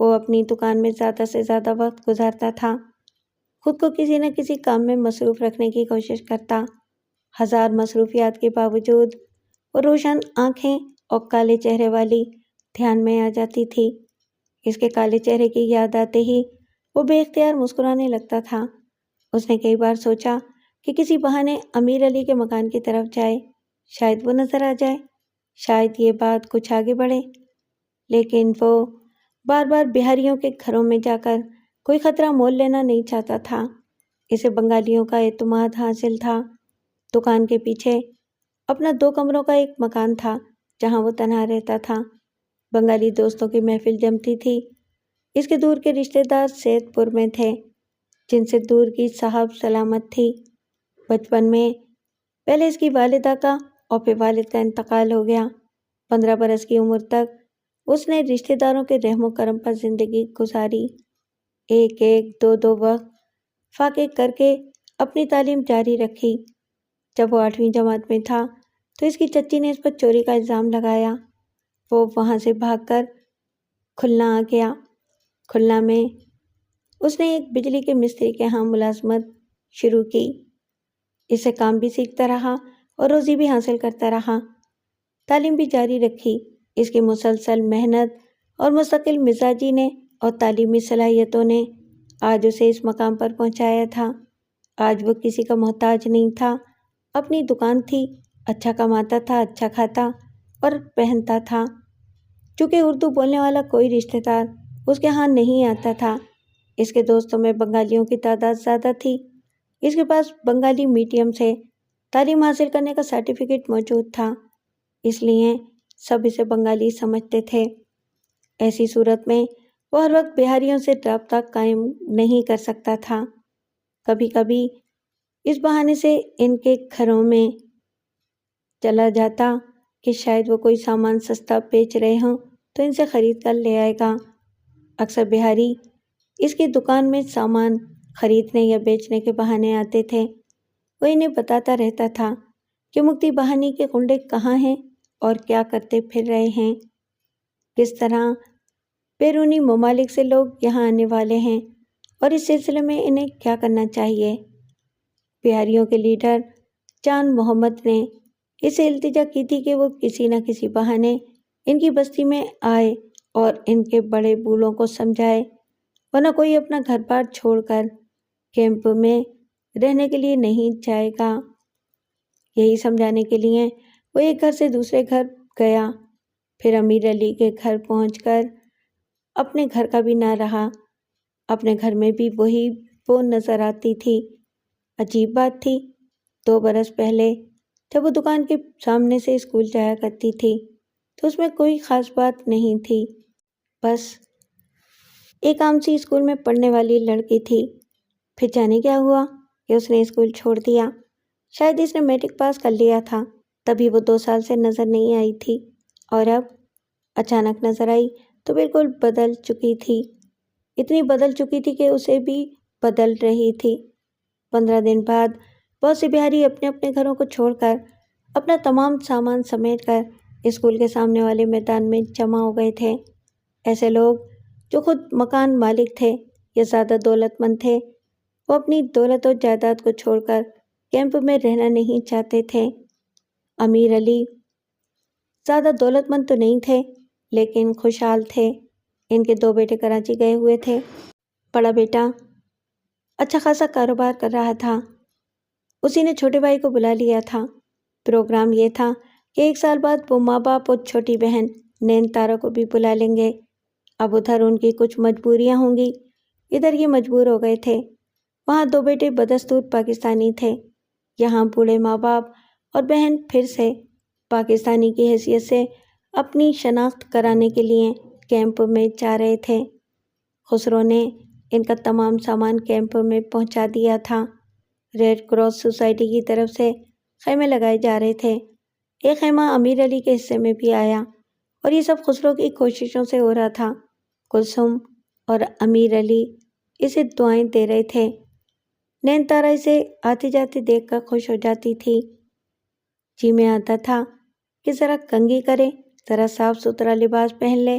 وہ اپنی دکان میں زیادہ سے زیادہ وقت گزارتا تھا، خود کو کسی نہ کسی کام میں مصروف رکھنے کی کوشش کرتا۔ ہزار مصروفیات کے باوجود وہ روشن آنکھیں اور کالے چہرے والی دھیان میں آ جاتی تھی۔ اس کے کالے چہرے کی یاد آتے ہی وہ بے اختیار مسکرانے لگتا تھا۔ اس نے کئی بار سوچا کہ کسی بہانے امیر علی کے مکان کی طرف جائے، شاید وہ نظر آ جائے، شاید یہ بات کچھ آگے بڑھے، لیکن وہ بار بار بہاریوں کے گھروں میں جا کر کوئی خطرہ مول لینا نہیں چاہتا تھا۔ اسے بنگالیوں کا اعتماد حاصل تھا۔ دکان کے پیچھے اپنا 2 کمروں کا ایک مکان تھا جہاں وہ تنہا رہتا تھا۔ بنگالی دوستوں کی محفل جمتی تھی۔ اس کے دور کے رشتہ دار سید پور میں تھے، جن سے دور کی صاحب سلامت تھی۔ بچپن میں پہلے اس کی والدہ کا اور پھر والد کا انتقال ہو گیا۔ 15 برس کی عمر تک اس نے رشتہ داروں کے رحم و کرم پر زندگی گزاری۔ ایک ایک 2 وقت فاقے کر کے اپنی تعلیم جاری رکھی۔ جب وہ 8ویں جماعت میں تھا تو اس کی چچی نے اس پر چوری کا الزام لگایا۔ وہ وہاں سے بھاگ کر کھلنا آ گیا۔ کھلنا میں اس نے ایک بجلی کے مستری کے ہاں ملازمت شروع کی۔ اس سے کام بھی سیکھتا رہا اور روزی بھی حاصل کرتا رہا۔ تعلیم بھی جاری رکھی۔ اس کی مسلسل محنت اور مستقل مزاجی نے اور تعلیمی صلاحیتوں نے آج اسے اس مقام پر پہنچایا تھا۔ آج وہ کسی کا محتاج نہیں تھا۔ اپنی دکان تھی، اچھا کماتا تھا، اچھا کھاتا اور پہنتا تھا۔ چونکہ اردو بولنے والا کوئی رشتہ دار اس کے ہاں نہیں آتا تھا، اس کے دوستوں میں بنگالیوں کی تعداد زیادہ تھی۔ اس کے پاس بنگالی میڈیم سے تعلیم حاصل کرنے کا سرٹیفکیٹ موجود تھا، اس لیے سب اسے بنگالی سمجھتے تھے۔ ایسی صورت میں وہ ہر وقت بہاریوں سے رابطہ قائم نہیں کر سکتا تھا۔ کبھی کبھی اس بہانے سے ان کے گھروں میں چلا جاتا کہ شاید وہ کوئی سامان سستا بیچ رہے ہوں تو ان سے خرید کر لے آئے گا۔ اکثر بہاری اس کی دکان میں سامان خریدنے یا بیچنے کے بہانے آتے تھے۔ وہ انہیں بتاتا رہتا تھا کہ مکتی بہانی کے کنڈے کہاں ہیں اور کیا کرتے پھر رہے ہیں، کس طرح بیرونی ممالک سے لوگ یہاں آنے والے ہیں اور اس سلسلے میں انہیں کیا کرنا چاہیے۔ بہاریوں کے لیڈر چاند محمد نے اس سے التجا کی تھی کہ وہ کسی نہ کسی بہانے ان کی بستی میں آئے اور ان کے بڑے بوڑھوں کو سمجھائے، ورنہ کوئی اپنا گھر بار چھوڑ کر کیمپ میں رہنے کے لیے نہیں جائے گا۔ یہی سمجھانے کے لیے وہ ایک گھر سے دوسرے گھر گیا، پھر امیر علی کے گھر پہنچ کر اپنے گھر کا بھی نہ رہا۔ اپنے گھر میں بھی وہی وہ نظر آتی تھی۔ عجیب بات تھی، 2 برس پہلے جب وہ دکان کے سامنے سے اسکول جایا کرتی تھی تو اس میں کوئی خاص بات نہیں تھی، بس ایک عام سی اسکول میں پڑھنے والی لڑکی تھی۔ پھر جانے کیا ہوا کہ اس نے اسکول چھوڑ دیا۔ شاید اس نے میٹرک پاس کر لیا تھا، تبھی وہ 2 سال سے نظر نہیں آئی تھی، اور اب اچانک نظر آئی تو بالکل بدل چکی تھی۔ اتنی بدل چکی تھی کہ اسے بھی بدل رہی تھی۔ 15 دن بعد بہت سے بہاری اپنے اپنے گھروں کو چھوڑ کر اپنا تمام سامان سمیٹ کر اسکول کے سامنے والے میدان میں جمع ہو گئے تھے۔ ایسے لوگ جو خود مکان مالک تھے یا زیادہ دولت مند تھے، وہ اپنی دولت و جائیداد کو چھوڑ کر کیمپ میں رہنا نہیں چاہتے تھے۔ امیر علی زیادہ دولت مند تو نہیں تھے، لیکن خوشحال تھے۔ ان کے 2 بیٹے کراچی گئے ہوئے تھے۔ بڑا بیٹا اچھا خاصا کاروبار کر رہا تھا، اسی نے چھوٹے بھائی کو بلا لیا تھا۔ پروگرام یہ تھا کہ 1 سال بعد وہ ماں باپ اور چھوٹی بہن نین تارا کو بھی بلا لیں گے۔ اب ادھر ان کی کچھ مجبوریاں ہوں گی، ادھر یہ مجبور ہو گئے تھے۔ وہاں 2 بیٹے بدستور پاکستانی تھے، یہاں بوڑھے ماں باپ اور بہن پھر سے پاکستانی کی حیثیت سے اپنی شناخت کرانے کے لیے کیمپ میں جا رہے تھے۔ خسرو نے ان کا تمام سامان کیمپ میں پہنچا دیا تھا۔ ریڈ کراس سوسائٹی کی طرف سے خیمے لگائے جا رہے تھے۔ ایک خیمہ امیر علی کے حصے میں بھی آیا، اور یہ سب خسرو کی کوششوں سے ہو رہا تھا۔ کلثوم اور امیر علی اسے دعائیں دے رہے تھے۔ نین تارا اسے آتے جاتے دیکھ کر خوش ہو جاتی تھی۔ جی میں آتا تھا کہ ذرا کنگھی کرے، ذرا صاف ستھرا لباس پہن لے۔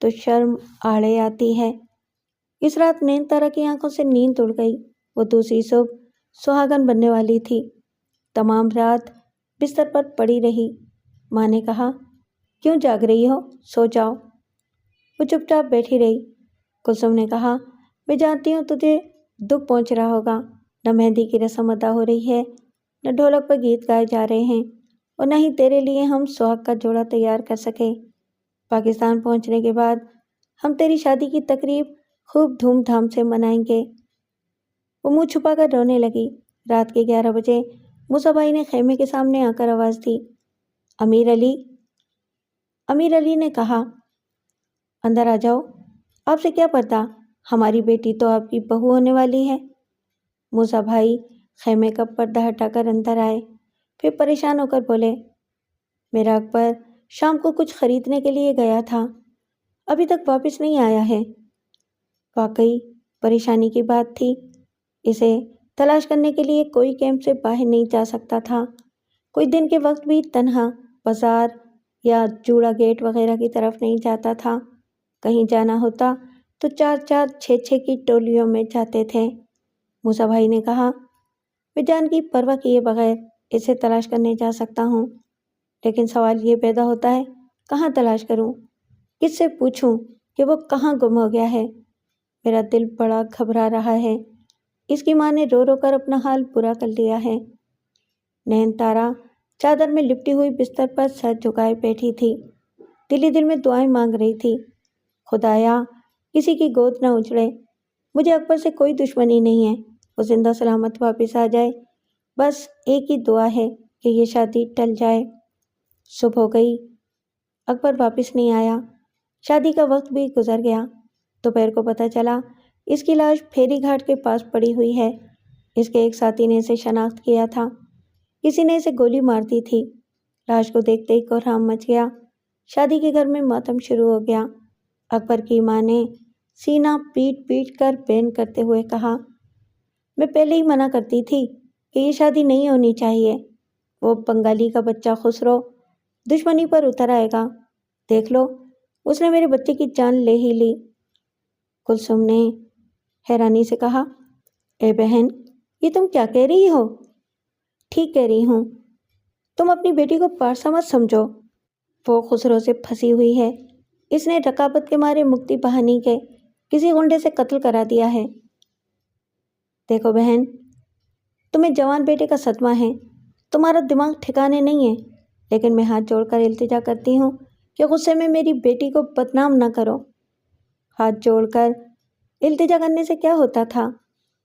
تو شرم آڑے آتی ہے۔ اس رات نین تارا کی آنکھوں سے نیند اڑ گئی۔ وہ دوسری صبح سہاگن بننے والی تھی۔ تمام رات بستر پر پڑی رہی۔ ماں نے کہا، کیوں جاگ رہی ہو؟ سو جاؤ۔ وہ چپ چاپ بیٹھی رہی۔ کلثوم نے کہا، میں جانتی ہوں تجھے دکھ پہنچ رہا ہوگا۔ نہ مہندی کی رسم ادا ہو رہی ہے، نہ ڈھولک پر گیت گائے جا رہے ہیں، اور نہ ہی تیرے لیے ہم سہاگ کا جوڑا تیار کر سکے۔ پاکستان پہنچنے کے بعد ہم تیری شادی کی تقریب خوب دھوم دھام سے منائیں گے۔ وہ منہ چھپا کر رونے لگی۔ رات کے 11 بجے موسیٰ بھائی نے خیمے کے سامنے آ کر آواز دی، امیر علی۔ امیر علی نے کہا، اندر آ جاؤ، آپ سے کیا پردہ، ہماری بیٹی تو آپ کی بہو ہونے والی ہے۔ موسیٰ بھائی خیمے کا پردہ ہٹا کر اندر آئے، پھر پریشان ہو کر بولے، میرا اکبر شام کو کچھ خریدنے کے لیے گیا تھا، ابھی تک واپس نہیں آیا ہے۔ واقعی پریشانی کی بات تھی۔ اسے تلاش کرنے کے لیے کوئی کیمپ سے باہر نہیں جا سکتا تھا۔ کوئی دن کے وقت بھی تنہا بازار یا جوڑا گیٹ وغیرہ کی طرف نہیں جاتا تھا۔ کہیں جانا ہوتا تو 4 6 کی ٹولیوں میں جاتے تھے۔ موسیٰ بھائی نے کہا، میں جان کی پرواہ کیے بغیر اسے تلاش کرنے جا سکتا ہوں، لیکن سوال یہ پیدا ہوتا ہے، کہاں تلاش کروں؟ کس سے پوچھوں کہ وہ کہاں گم ہو گیا ہے؟ میرا دل بڑا گھبرا رہا ہے۔ اس کی ماں نے رو رو کر اپنا حال برا کر لیا ہے۔ نین تارا چادر میں لپٹی ہوئی بستر پر سر جھکائے بیٹھی تھی، دل ہی دل میں دعائیں مانگ رہی تھی، خدایا کسی کی گود نہ اجڑے، مجھے اکبر سے کوئی دشمنی نہیں ہے، وہ زندہ سلامت واپس آ جائے، بس ایک ہی دعا ہے کہ یہ شادی ٹل جائے۔ صبح ہو گئی، اکبر واپس نہیں آیا۔ شادی کا وقت بھی گزر گیا۔ دوپہر کو پتہ چلا اس کی لاش پھیری گھاٹ کے پاس پڑی ہوئی ہے۔ اس کے ایک ساتھی نے اسے شناخت کیا تھا، کسی نے اسے گولی مار دی تھی۔ لاش کو دیکھتے ہی کوہرام مچ گیا۔ شادی کے گھر میں ماتم شروع ہو گیا۔ اکبر کی ماں نے سینہ پیٹ پیٹ کر بین کرتے ہوئے کہا، میں پہلے ہی منع کرتی تھی کہ یہ شادی نہیں ہونی چاہیے۔ وہ بنگالی کا بچہ خسرو دشمنی پر اتر آئے گا، دیکھ لو اس نے میرے بچے کی جان لے ہی لی۔ کلثوم نے حیرانی سے کہا، اے بہن، یہ تم کیا کہہ رہی ہو؟ ٹھیک کہہ رہی ہوں، تم اپنی بیٹی کو پارسا مت سمجھو، وہ خسرو سے پھنسی ہوئی ہے، اس نے رقابت کے مارے مکتی بہانی کے کسی غنڈے سے قتل کرا دیا ہے۔ دیکھو بہن، تمہیں جوان بیٹے کا صدمہ ہے، تمہارا دماغ ٹھکانے نہیں ہے، لیکن میں ہاتھ جوڑ کر التجا کرتی ہوں کہ غصے میں میری بیٹی کو بدنام نہ کرو۔ ہاتھ جوڑ کر التجا کرنے سے کیا ہوتا تھا؟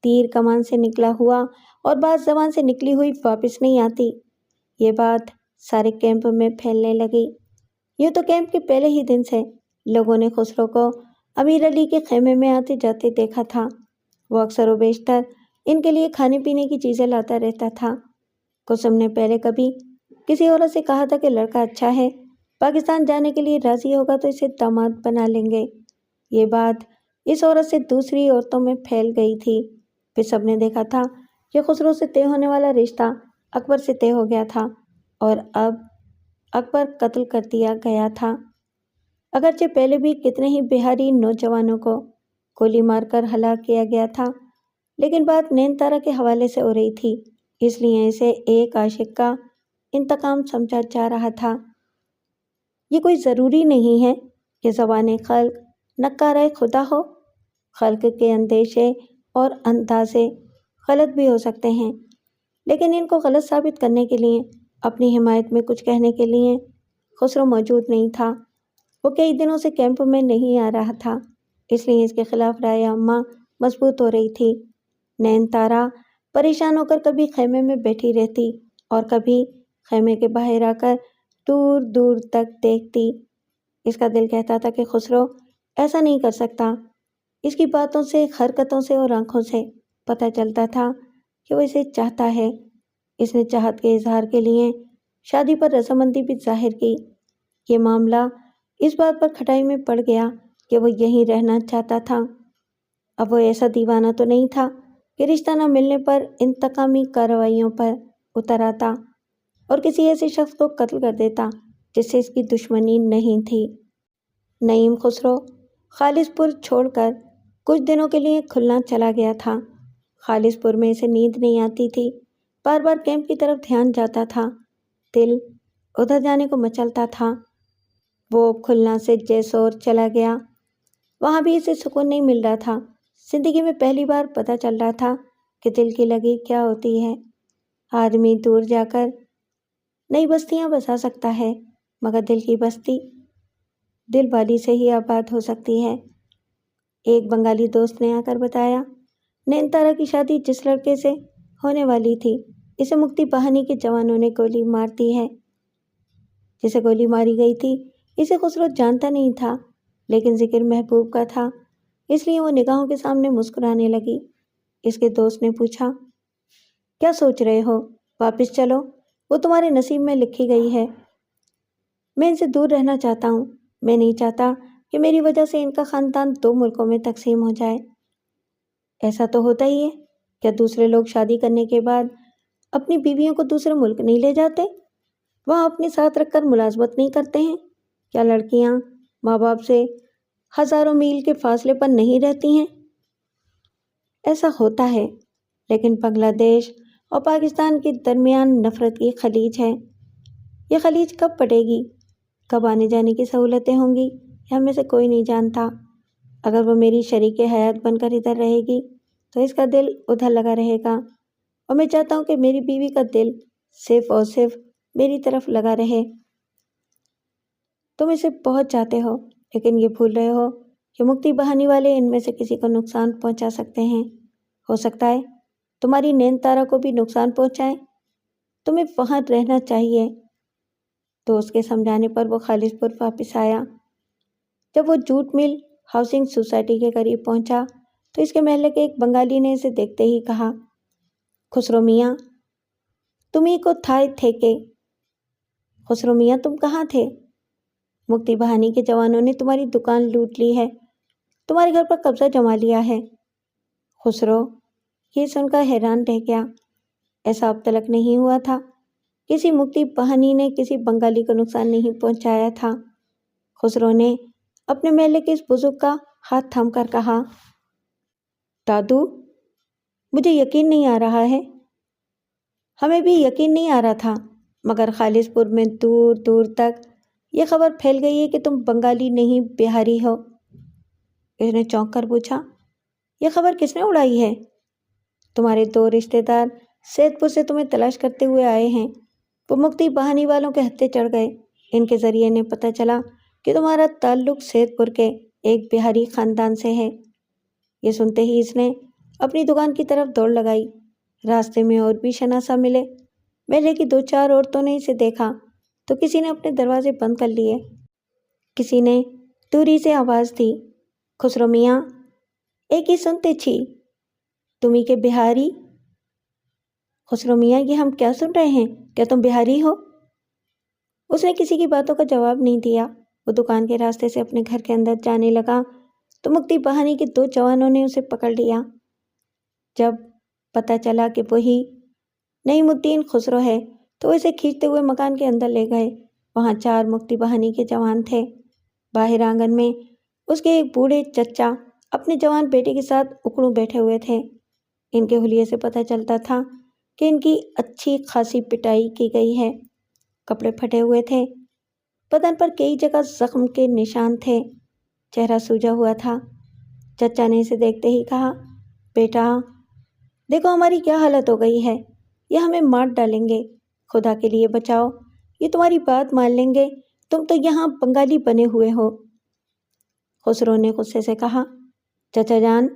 تیر کمان سے نکلا ہوا اور بات زبان سے نکلی ہوئی واپس نہیں آتی۔ یہ بات سارے کیمپ میں پھیلنے لگی۔ یوں تو کیمپ کے پہلے ہی دن سے لوگوں نے خسرو کو امیر علی کے خیمے میں آتے جاتے دیکھا تھا۔ وہ اکثر و بیشتر ان کے لیے کھانے پینے کی چیزیں لاتا رہتا تھا۔ کلثوم نے پہلے کبھی کسی عورت سے کہا تھا کہ لڑکا اچھا ہے، پاکستان جانے کے لیے راضی ہوگا تو اسے داماد بنا لیں گے۔ یہ بات اس عورت سے دوسری عورتوں میں پھیل گئی تھی۔ پھر سب نے دیکھا تھا کہ خسرو سے طے ہونے والا رشتہ اکبر سے طے ہو گیا تھا، اور اب اکبر قتل کر دیا گیا تھا۔ اگرچہ پہلے بھی کتنے ہی بہاری نوجوانوں کو گولی مار کر ہلاک کیا گیا تھا، لیکن بات نین تارا کے حوالے سے ہو رہی تھی، اس لیے اسے ایک عاشق کا انتقام سمجھا جا رہا تھا۔ یہ کوئی ضروری نہیں ہے کہ زبان خلق نکارہ خدا ہو۔ خلق کے اندیشے اور اندازے غلط بھی ہو سکتے ہیں، لیکن ان کو غلط ثابت کرنے کے لیے، اپنی حمایت میں کچھ کہنے کے لیے خسرو موجود نہیں تھا۔ وہ کئی دنوں سے کیمپ میں نہیں آ رہا تھا، اس لیے اس کے خلاف رائے عامہ مضبوط ہو رہی تھی۔ نین تارا پریشان ہو کر کبھی خیمے میں بیٹھی رہتی اور کبھی خیمے کے باہر آ کر دور دور تک دیکھتی۔ اس کا دل کہتا تھا کہ خسرو ایسا نہیں کر سکتا۔ اس کی باتوں سے، حرکتوں سے اور آنکھوں سے پتہ چلتا تھا کہ وہ اسے چاہتا ہے۔ اس نے چاہت کے اظہار کے لیے شادی پر رضامندی بھی ظاہر کی۔ یہ معاملہ اس بات پر کھٹائی میں پڑ گیا کہ وہ یہیں رہنا چاہتا تھا۔ اب وہ ایسا دیوانہ تو نہیں تھا کہ رشتہ نہ ملنے پر انتقامی کارروائیوں پر اتر آتا اور کسی ایسے شخص کو قتل کر دیتا جس سے اس کی دشمنی نہیں تھی۔ نعیم خسرو خالص پور چھوڑ کر کچھ دنوں کے لیے کھلنا چلا گیا تھا۔ خالص پور میں اسے نیند نہیں آتی تھی، بار بار کیمپ کی طرف دھیان جاتا تھا، دل ادھر جانے کو مچلتا تھا۔ وہ کھلنا سے جیسور چلا گیا، وہاں بھی اسے سکون نہیں مل رہا تھا۔ زندگی میں پہلی بار پتہ چل رہا تھا کہ دل کی لگی کیا ہوتی ہے۔ آدمی دور جا کر نئی بستیاں بسا سکتا ہے، مگر دل کی بستی دل والی سے ہی آباد ہو سکتی ہے۔ ایک بنگالی دوست نے آ کر بتایا، نین تارا کی شادی جس لڑکے سے ہونے والی تھی، اسے مکتی بہانی کے جوانوں نے گولی مار دی ہے۔ جسے گولی ماری گئی تھی اسے خسرو جانتا نہیں تھا، لیکن ذکر محبوب کا تھا، اس لیے وہ نگاہوں کے سامنے مسکرانے لگی۔ اس کے دوست نے پوچھا، کیا سوچ رہے ہو؟ واپس چلو، وہ تمہارے نصیب میں لکھی گئی ہے۔ میں ان سے دور رہنا چاہتا ہوں، میں نہیں چاہتا کہ میری وجہ سے ان کا خاندان 2 ملکوں میں تقسیم ہو جائے۔ ایسا تو ہوتا ہی ہے، کیا دوسرے لوگ شادی کرنے کے بعد اپنی بیویوں کو دوسرے ملک نہیں لے جاتے؟ وہاں اپنے ساتھ رکھ کر ملازمت نہیں کرتے ہیں؟ کیا لڑکیاں ماں باپ سے ہزاروں میل کے فاصلے پر نہیں رہتی ہیں؟ ایسا ہوتا ہے، لیکن بنگلہ دیش اور پاکستان کے درمیان نفرت کی خلیج ہے۔ یہ خلیج کب پٹے گی، کب آنے جانے کی سہولتیں ہوں گی، یہ ہم میں سے کوئی نہیں جانتا۔ اگر وہ میری شریک حیات بن کر ادھر رہے گی تو اس کا دل ادھر لگا رہے گا، اور میں چاہتا ہوں کہ میری بیوی کا دل صرف اور صرف میری طرف لگا رہے۔ تم اسے بہت چاہتے ہو، لیکن یہ بھول رہے ہو کہ مکتی بہانی والے ان میں سے کسی کو نقصان پہنچا سکتے ہیں۔ ہو سکتا ہے تمہاری نین تارا کو بھی نقصان پہنچائے۔ تمہیں وہاں رہنا چاہیے۔ تو اس کے سمجھانے پر وہ خالص پور واپس آیا۔ جب وہ جوٹ مل ہاؤسنگ سوسائٹی کے قریب پہنچا تو اس کے محلے کے ایک بنگالی نے اسے دیکھتے ہی کہا، خسرو میاں تمہیں کو تھائے تھے کہ؟ خسرو میاں تم کہاں تھے؟ مکتی بہانی کے جوانوں نے تمہاری دکان لوٹ لی ہے، تمہارے گھر پر قبضہ جما لیا ہے۔ خسرو یہ سن کر حیران رہ گیا، ایسا اب تلک نہیں ہوا تھا، کسی مکتی بہانی نے کسی بنگالی کو نقصان نہیں پہنچایا تھا۔ خسرو نے اپنے محلے کے اس بزرگ کا ہاتھ تھام کر کہا، دادو مجھے یقین نہیں آ رہا ہے۔ ہمیں بھی یقین نہیں آ رہا تھا، مگر خالص پور میں دور دور تک یہ خبر پھیل گئی ہے کہ تم بنگالی نہیں بہاری ہو۔ اس نے چونک کر پوچھا، یہ خبر کس نے اڑائی ہے؟ تمہارے 2 رشتہ دار سید پور سے تمہیں تلاش کرتے ہوئے آئے ہیں، وہ مکتی بہانی والوں کے ہتھے چڑھ گئے، ان کے ذریعے انہیں پتہ چلا کہ تمہارا تعلق سید پور کے ایک بہاری خاندان سے ہے۔ یہ سنتے ہی اس نے اپنی دکان کی طرف دوڑ لگائی۔ راستے میں اور بھی شناسا ملے، محلے کی 2-4 عورتوں نے اسے دیکھا تو کسی نے اپنے دروازے بند کر لیے، کسی نے دوری سے آواز دی، خسرو میاں ایک ہی سنتے چھی، تمہیں کے بہاری؟ خسرو میاں یہ ہم کیا سن رہے ہیں، کیا تم بہاری ہو؟ اس نے کسی کی باتوں کا جواب نہیں دیا، وہ دکان کے راستے سے اپنے گھر کے اندر جانے لگا تو مکتی بہانی کے 2 جوانوں نے اسے پکڑ لیا۔ جب پتہ چلا کہ وہی نعیم الدین خسرو ہے تو وہ اسے کھینچتے ہوئے مکان کے اندر لے گئے۔ وہاں 4 مکتی بہانی کے جوان تھے۔ باہر آنگن میں اس کے ایک بوڑھے چچا اپنے جوان بیٹے کے ساتھ اکڑوں بیٹھے ہوئے تھے۔ ان کے حلیے سے پتہ چلتا تھا کہ ان کی اچھی خاصی پٹائی کی گئی ہے، کپڑے پھٹے ہوئے تھے، بدن پر کئی جگہ زخم کے نشان تھے، چہرہ سوجا ہوا تھا۔ چچا نے اسے دیکھتے ہی کہا، بیٹا دیکھو ہماری کیا حالت ہو گئی ہے، یہ ہمیں مار ڈالیں گے، خدا کے لیے بچاؤ، یہ تمہاری بات مان لیں گے، تم تو یہاں بنگالی بنے ہوئے ہو۔ خسرو نے غصے سے کہا، چچا جان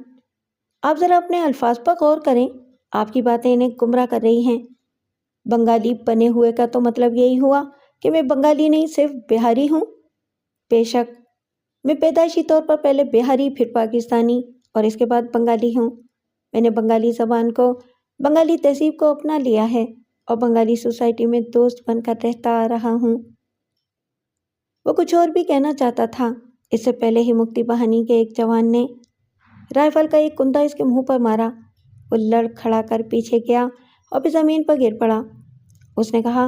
آپ ذرا اپنے الفاظ پر غور کریں، آپ کی باتیں انہیں گمراہ کر رہی ہیں۔ بنگالی بنے ہوئے کا تو مطلب یہی ہوا کہ میں بنگالی نہیں صرف بہاری ہوں۔ بے شک میں پیدائشی طور پر پہلے بہاری پھر پاکستانی اور اس کے بعد بنگالی ہوں۔ میں نے بنگالی زبان کو، بنگالی تہذیب کو اپنا لیا ہے اور بنگالی سوسائٹی میں دوست بن کر رہتا آ رہا ہوں۔ وہ کچھ اور بھی کہنا چاہتا تھا، اس سے پہلے ہی مکتی بہانی کے ایک جوان نے رائفل کا ایک کندہ اس کے منہ پر مارا۔ وہ لڑ کھڑا کر پیچھے گیا اور پھر زمین پر گر پڑا۔ اس نے کہا،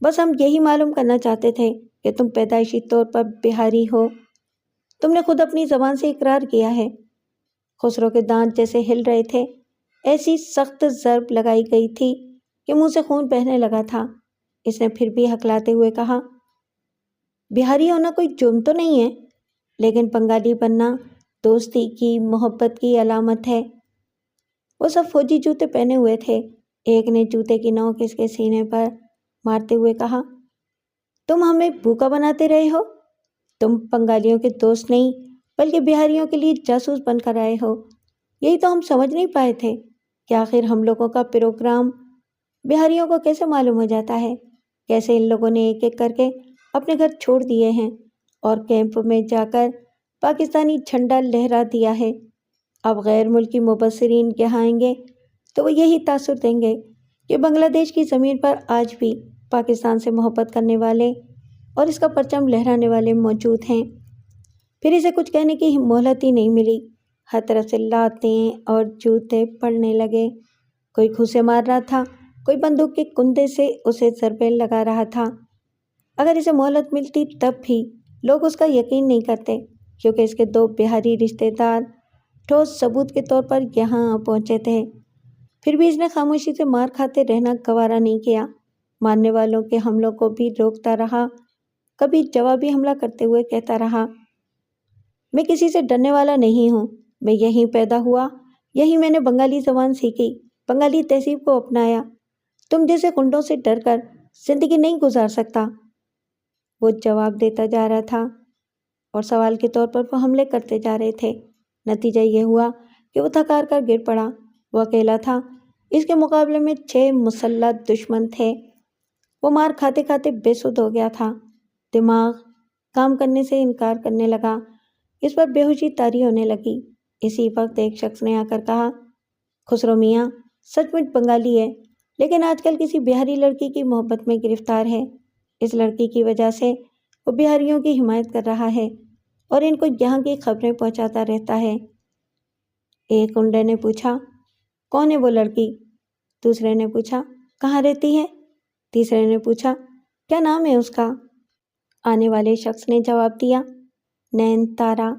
بس ہم یہی معلوم کرنا چاہتے تھے کہ تم پیدائشی طور پر بہاری ہو۔ تم نے خود اپنی زبان سے اقرار کیا ہے۔ خسرو کے دانت جیسے ہل رہے تھے، ایسی سخت ضرب لگائی گئی تھی کہ منہ سے خون بہنے لگا تھا۔ اس نے پھر بھی ہکلاتے ہوئے کہا، بہاری ہونا کوئی جرم تو نہیں ہے، لیکن بنگالی بننا دوستی کی، محبت کی علامت ہے۔ وہ سب فوجی جوتے پہنے ہوئے تھے۔ ایک نے جوتے کی نوک اس کے سینے پر مارتے ہوئے کہا، تم ہمیں بھوکا بناتے رہے ہو؟ تم بنگالیوں کے دوست نہیں بلکہ بہاریوں کے لیے جاسوس بن کر آئے ہو۔ یہی تو ہم سمجھ نہیں پائے تھے کہ آخر ہم لوگوں کا پروگرام بہاریوں کو کیسے معلوم ہو جاتا ہے، کیسے ان لوگوں نے ایک ایک کر کے اپنے گھر چھوڑ دیے ہیں اور کیمپ میں جا کر پاکستانی جھنڈا لہرا دیا ہے۔ اب غیر ملکی مبصرین یہاں آئیں گے تو وہ یہی تاثر دیں گے کہ بنگلہ دیش کی زمین پر آج بھی پاکستان سے محبت کرنے والے اور اس کا پرچم لہرانے والے موجود ہیں۔ پھر اسے کچھ کہنے کی مہلت ہی نہیں ملی، ہر طرف سے لاتیں اور جوتے پڑنے لگے۔ کوئی گھوسے مار رہا تھا، کوئی بندوق کے کندے سے اسے ضربیں لگا رہا تھا۔ اگر اسے مہلت ملتی تب بھی لوگ اس کا یقین نہیں کرتے، کیونکہ اس کے دو بہاری رشتہ دار ٹھوس ثبوت کے طور پر یہاں پہنچے تھے۔ پھر بھی اس نے خاموشی سے مار کھاتے رہنا گوارا نہیں کیا، مارنے والوں کے حملوں کو بھی روکتا رہا، کبھی جوابی حملہ کرتے ہوئے کہتا رہا، میں کسی سے ڈرنے والا نہیں ہوں، میں یہیں پیدا ہوا، یہیں میں نے بنگالی زبان سیکھی، بنگالی تہذیب کو اپنایا، تم جیسے گنڈوں سے ڈر کر زندگی نہیں گزار سکتا۔ وہ جواب دیتا جا رہا تھا اور سوال کے طور پر وہ حملے کرتے جا رہے تھے۔ نتیجہ یہ ہوا کہ وہ تھک ہار کر گر پڑا۔ وہ اکیلا تھا، اس کے مقابلے میں 6 مسلح دشمن تھے۔ وہ مار کھاتے کھاتے بے سدھ ہو گیا تھا، دماغ کام کرنے سے انکار کرنے لگا، اس پر بے ہوشی طاری ہونے لگی۔ اسی وقت ایک شخص نے آ کر کہا، خسرو میاں سچ مچ بنگالی ہے، لیکن آج کل کسی بہاری لڑکی کی محبت میں گرفتار ہے۔ اس لڑکی کی وجہ سے وہ بہاریوں کی حمایت کر رہا ہے اور ان کو یہاں کی خبریں پہنچاتا رہتا ہے۔ ایک گنڈے نے پوچھا، کون ہے وہ لڑکی؟ دوسرے نے پوچھا، کہاں رہتی ہے؟ تیسرے نے پوچھا، کیا نام ہے اس کا؟ آنے والے شخص نے جواب دیا، نین تارا۔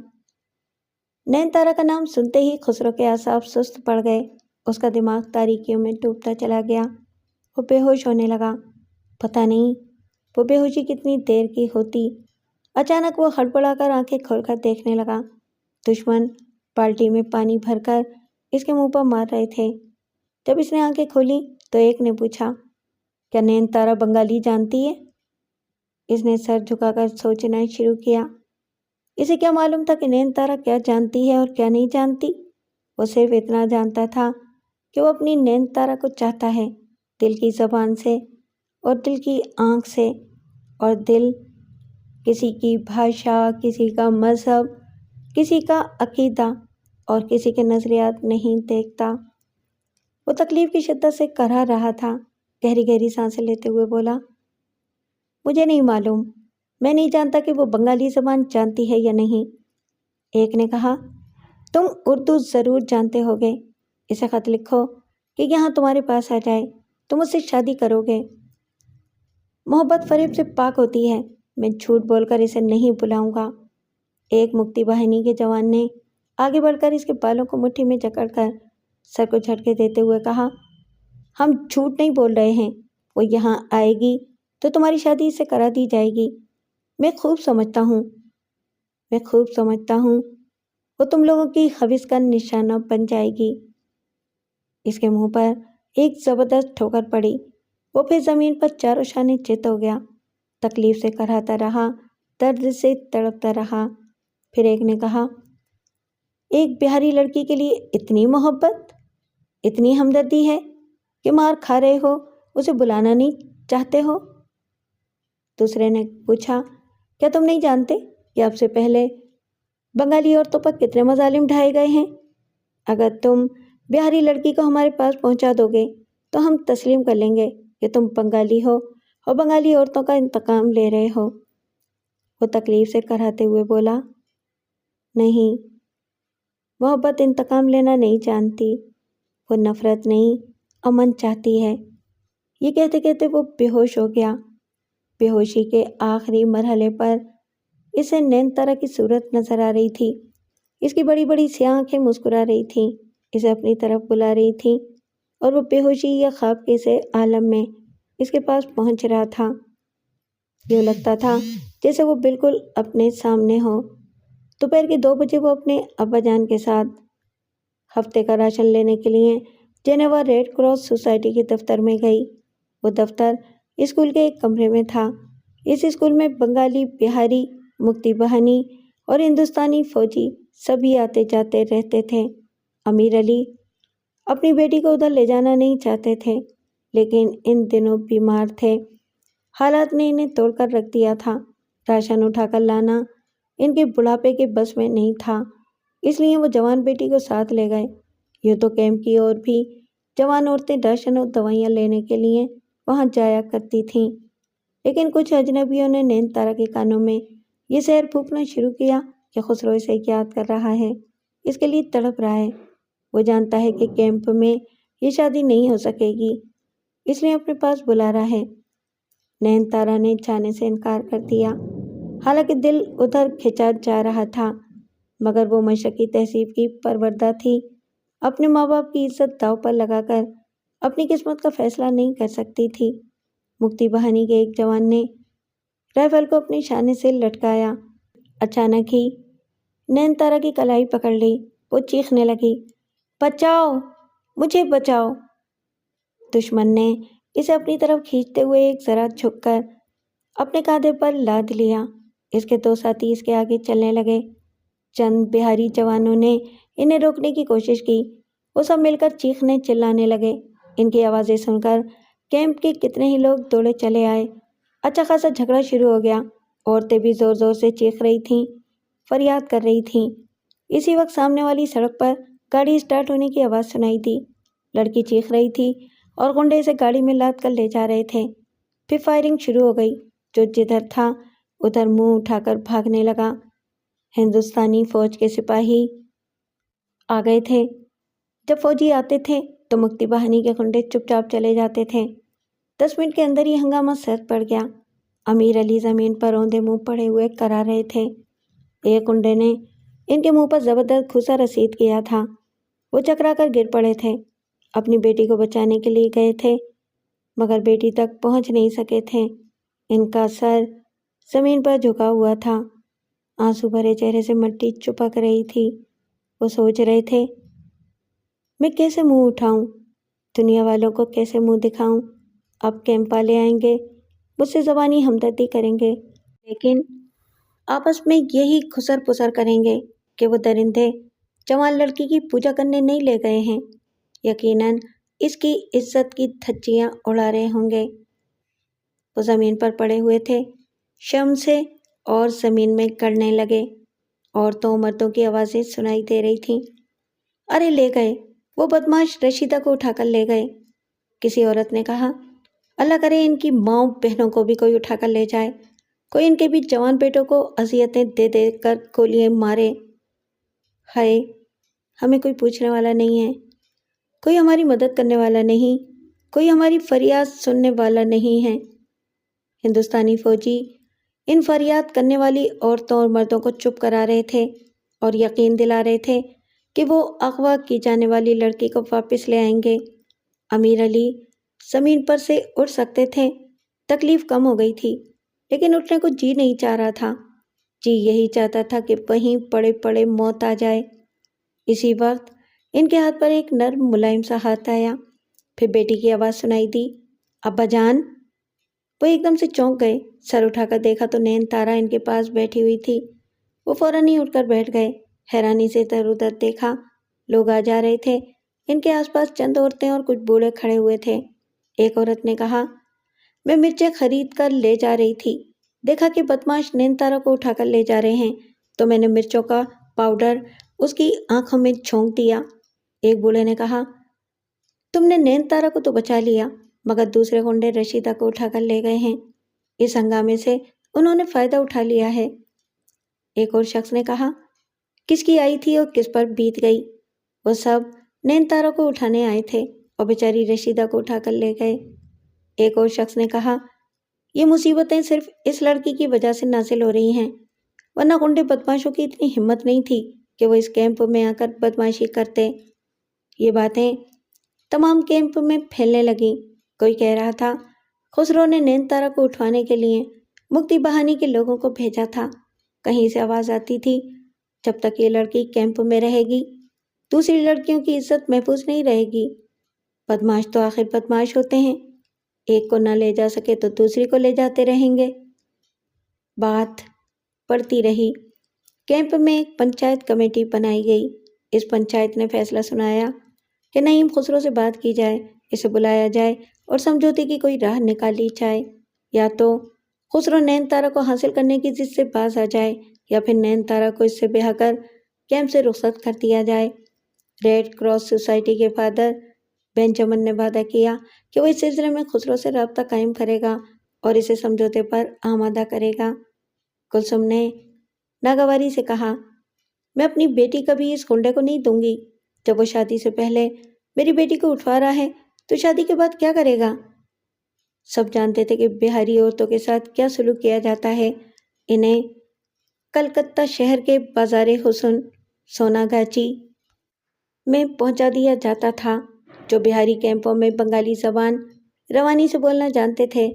نین تارا کا نام سنتے ہی خسرو کے اعصاب سست پڑ گئے، اس کا دماغ تاریکیوں میں ڈوبتا چلا گیا، وہ بے ہوش ہونے لگا۔ پتہ نہیں وہ بے ہوشی کتنی دیر کی ہوتی۔ اچانک وہ ہڑبڑا کر آنکھیں کھول کر دیکھنے لگا، دشمن بالٹی میں پانی بھر کر اس کے منہ پر مار رہے تھے۔ جب اس نے آنکھیں کھولی تو ایک نے پوچھا، کیا نین تارا بنگالی جانتی ہے؟ اس نے سر جھکا کر سوچنا شروع کیا۔ اسے کیا معلوم تھا کہ نین تارا کیا جانتی ہے اور کیا نہیں جانتی؟ وہ صرف اتنا جانتا تھا کہ وہ اپنی نین تارا کو چاہتا ہے، دل کی زبان سے اور دل کی آنکھ سے، اور دل کسی کی بھاشا، کسی کا مذہب، کسی کا عقیدہ اور کسی کے نظریات نہیں دیکھتا۔ وہ تکلیف کی شدت سے کرہا رہا تھا، گہری گہری سانسیں لیتے ہوئے بولا، مجھے نہیں معلوم، میں نہیں جانتا کہ وہ بنگالی زبان جانتی ہے یا نہیں۔ ایک نے کہا، تم اردو ضرور جانتے ہوگے، اسے خط لکھو کہ یہاں تمہارے پاس آ جائے، تم اس سے شادی کرو گے۔ محبت فریب سے پاک ہوتی ہے، میں جھوٹ بول کر اسے نہیں بلاؤں گا۔ ایک مکتی باہنی کے جوان نے آگے بڑھ کر اس کے بالوں کو مٹھی میں جکڑ کر سر کو جھٹکے دیتے ہوئے کہا، ہم جھوٹ نہیں بول رہے ہیں، وہ یہاں آئے گی تو تمہاری شادی اس سے کرا دی جائے گی۔ میں خوب سمجھتا ہوں وہ تم لوگوں کی خبیث کا نشانہ بن جائے گی۔ اس کے منہ پر ایک زبردست ٹھوکر پڑی، وہ پھر زمین پر چاروں شانے چت ہو گیا، تکلیف سے کراہتا رہا، درد سے تڑپتا رہا۔ پھر ایک نے کہا، ایک بہاری لڑکی کے لیے اتنی محبت، اتنی ہمدردی ہے کہ مار کھا رہے ہو اسے بلانا نہیں چاہتے ہو؟ دوسرے نے پوچھا، کیا تم نہیں جانتے کہ اب سے پہلے بنگالی عورتوں پر کتنے مظالم ڈھائے گئے ہیں؟ اگر تم بہاری لڑکی کو ہمارے پاس پہنچا دو گے تو ہم تسلیم کر لیں گے کہ تم بنگالی ہو اور بنگالی عورتوں کا انتقام لے رہے ہو۔ وہ تکلیف سے کراہتے ہوئے بولا، نہیں، محبت انتقام لینا نہیں جانتی، وہ نفرت نہیں، امن چاہتی ہے۔ یہ کہتے کہتے وہ بے ہوش ہو گیا۔ بے ہوشی کے آخری مرحلے پر اسے نینتارا کی صورت نظر آ رہی تھی۔ اس کی بڑی بڑی سیاہ آنکھیں مسکرا رہی تھیں، اسے اپنی طرف بلا رہی تھیں، اور وہ بے ہوشی یا خواب کے سے عالم میں اس کے پاس پہنچ رہا تھا۔ یوں لگتا تھا جیسے وہ بالکل اپنے سامنے ہو۔ دوپہر کے 2 بجے وہ اپنے ابا جان کے ساتھ ہفتے کا راشن لینے کے لیے جنیوا ریڈ کراس سوسائٹی کے دفتر میں گئی۔ وہ دفتر اسکول کے ایک کمرے میں تھا۔ اس اسکول میں بنگالی، بہاری، مکتی بہانی اور ہندوستانی فوجی سبھی آتے جاتے رہتے تھے۔ امیر علی اپنی بیٹی کو ادھر لے جانا نہیں چاہتے تھے، لیکن ان دنوں بیمار تھے۔ حالات نے انہیں توڑ کر رکھ دیا تھا۔ راشن اٹھا کر لانا ان کے بڑھاپے کے بس میں نہیں تھا، اس لیے وہ جوان بیٹی کو ساتھ لے گئے۔ یوں تو کیمپ کی اور بھی جوان عورتیں راشن اور دوائیاں لینے کے لیے وہاں جایا کرتی تھیں، لیکن کچھ اجنبیوں نے نینتارا کے کانوں میں یہ زہر پھونکنا شروع کیا کہ خسرو اسے یاد کر رہا ہے، اس کے لیے تڑپ رہا ہے۔ وہ جانتا ہے کہ کیمپ میں یہ شادی نہیں ہو سکے گی، اس لیے اپنے پاس بلا رہا ہے۔ نینتارا نے جانے سے انکار کر دیا، حالانکہ دل ادھر کھنچا جا رہا تھا، مگر وہ مشرقی تہذیب کی پروردہ تھی، اپنے ماں باپ کی عزت داؤ پر لگا کر اپنی قسمت کا فیصلہ نہیں کر سکتی تھی۔ مکتی بہانی کے ایک جوان نے رائفل کو اپنی شانے سے لٹکایا۔ اچانک ہی نینتارا کی کلائی پکڑ لی، وہ چیخنے لگی، بچاؤ، مجھے بچاؤ۔ دشمن نے اسے اپنی طرف کھینچتے ہوئے ایک ذرا جھک کر اپنے کاندھے پر لاد لیا۔ اس کے 2 ساتھی اس کے آگے چلنے لگے۔ چند بہاری جوانوں نے انہیں روکنے کی کوشش کی، وہ سب مل کر چیخنے چلانے لگے۔ ان کی آوازیں سن کر کیمپ کے کتنے ہی لوگ دوڑے چلے آئے۔ اچھا خاصا جھگڑا شروع ہو گیا، عورتیں بھی زور زور سے چیخ رہی تھیں، فریاد کر رہی تھیں۔ اسی وقت سامنے والی سڑک پر گاڑی اسٹارٹ ہونے کی آواز سنائی دی۔ لڑکی چیخ رہی تھی اور غنڈے اسے گاڑی میں لاد کر لے جا رہے تھے۔ پھر فائرنگ شروع ہو گئی، جو جدھر تھا ادھر منہ اٹھا کر بھاگنے لگا۔ ہندوستانی فوج کے سپاہی آ گئے تھے۔ جب فوجی آتے تھے تو مکتی بہانی کے غنڈے چپ چاپ چلے جاتے تھے۔ 10 منٹ کے اندر ہی ہنگامہ سر پڑ گیا۔ امیر علی زمین پر اوندھے منہ پڑے ہوئے کرا رہے تھے۔ ایک غنڈے نے ان کے منہ پر زبردست گھوسا رسید کیا تھا۔ وہ چکرا کر گر پڑے تھے، اپنی بیٹی کو بچانے کے لیے گئے تھے، مگر بیٹی تک پہنچ نہیں سکے تھے۔ ان کا سر زمین پر جھکا ہوا تھا، آنسو بھرے چہرے سے مٹی چپک رہی تھی۔ وہ سوچ رہے تھے، میں کیسے منہ اٹھاؤں، دنیا والوں کو کیسے منہ دکھاؤں؟ اب کیمپ والے آئیں گے، مجھ سے زبانی ہمدردی کریں گے، لیکن آپس میں یہی خسر پسر کریں گے کہ وہ درندے جوان لڑکی کی پوجا کرنے نہیں لے گئے ہیں۔ یقیناً اس کی عزت کی دھجیاں اڑا رہے ہوں گے۔ وہ زمین پر پڑے ہوئے تھے، شرم سے اور زمین میں گڑنے لگے۔ عورتوں مردوں کی آوازیں سنائی دے رہی تھیں، ارے لے گئے، وہ بدماش رشیدہ کو اٹھا کر لے گئے۔ کسی عورت نے کہا، اللہ کرے ان کی ماؤں بہنوں کو بھی کوئی اٹھا کر لے جائے، کوئی ان کے بھی جوان بیٹوں کو اذیتیں دے دے کر گولیاں مارے۔ ہائے، ہمیں کوئی پوچھنے والا نہیں ہے، کوئی ہماری مدد کرنے والا نہیں، کوئی ہماری فریاد سننے والا نہیں ہے۔ ہندوستانی فوجی ان فریاد کرنے والی عورتوں اور مردوں کو چپ کرا رہے تھے اور یقین دلا رہے تھے کہ وہ اغوا کی جانے والی لڑکی کو واپس لے آئیں گے۔ امیر علی زمین پر سے اٹھ سکتے تھے، تکلیف کم ہو گئی تھی، لیکن اٹھنے کو جی نہیں چاہ رہا تھا۔ جی یہی چاہتا تھا کہ وہیں پڑے پڑے موت آ جائے۔ اسی وقت ان کے ہاتھ پر ایک نرم ملائم سا ہاتھ آیا، پھر بیٹی کی آواز سنائی دی، ابا جان۔ وہ ایک دم سے چونک گئے، سر اٹھا کر دیکھا تو نینتارا ان کے پاس بیٹھی ہوئی تھی۔ وہ فوراً ہی اٹھ کر بیٹھ گئے، حیرانی سے ادھر ادھر دیکھا، لوگ آ جا رہے تھے۔ ان کے آس پاس چند عورتیں اور کچھ بوڑھے کھڑے ہوئے تھے۔ ایک عورت نے کہا، میں مرچیں خرید کر لے جا رہی تھی، دیکھا کہ بدماش نینتارا کو اٹھا کر لے جا رہے ہیں، تو میں نے مرچوں کا پاؤڈر اس کی آنکھوں میں چھونک دیا۔ ایک بوڑھے نے کہا، تم نے نینتارا کو تو بچا لیا، مگر دوسرے غنڈے رشیدہ کو اٹھا کر لے گئے ہیں، اس ہنگامے سے انہوں نے فائدہ اٹھا لیا ہے۔ ایک اور شخص نے کہا، کس کی آئی تھی اور کس پر بیت گئی، وہ سب نینتارا کو اٹھانے آئے تھے اور بیچاری رشیدہ کو اٹھا کر لے گئے۔ ایک اور شخص نے کہا، یہ مصیبتیں صرف اس لڑکی کی وجہ سے نازل ہو رہی ہیں، ورنہ گنڈے بدماشوں کی اتنی ہمت نہیں تھی کہ وہ اس کیمپ میں آ کر بدماشی کرتے۔ یہ باتیں تمام کیمپ میں پھیلنے لگیں۔ کوئی کہہ رہا تھا خسرو نے نین تارا کو اٹھوانے کے لیے مکتی بہانی کے لوگوں کو بھیجا تھا۔ کہیں سے آواز آتی تھی، جب تک یہ لڑکی کیمپ میں رہے گی دوسری لڑکیوں کی عزت محفوظ نہیں رہے گی۔ بدماش تو آخر بدماش ہوتے ہیں، ایک کو نہ لے جا سکے تو دوسری کو لے جاتے رہیں گے۔ بات پڑتی رہی۔ کیمپ میں ایک پنچایت کمیٹی بنائی گئی۔ اس پنچایت نے فیصلہ سنایا کہ نعیم خسرو سے بات کی جائے، اسے بلایا جائے اور سمجھوتے کی کوئی راہ نکالی جائے۔ یا تو خسرو نین تارا کو حاصل کرنے کی ضد سے باز آ جائے یا پھر نین تارا کو اس سے بہا کر کیمپ سے رخصت کر دیا جائے۔ ریڈ کراس سوسائٹی کے فادر بینجامن نے وعدہ کیا کہ وہ اس سلسلے میں خسرو سے رابطہ قائم کرے گا اور اسے سمجھوتے پر آمادہ کرے گا۔ کلثوم نے ناگواری سے کہا، میں اپنی بیٹی کبھی اس گنڈے کو نہیں دوں گی۔ جب وہ شادی سے پہلے میری بیٹی کو اٹھوا رہا ہے تو شادی کے بعد کیا کرے گا؟ سب جانتے تھے کہ بہاری عورتوں کے ساتھ کیا سلوک کیا جاتا ہے۔ انہیں کلکتہ شہر کے بازار حسن سوناگاچی میں پہنچا دیا جاتا تھا۔ جو بہاری کیمپوں میں بنگالی زبان روانی سے بولنا جانتے تھے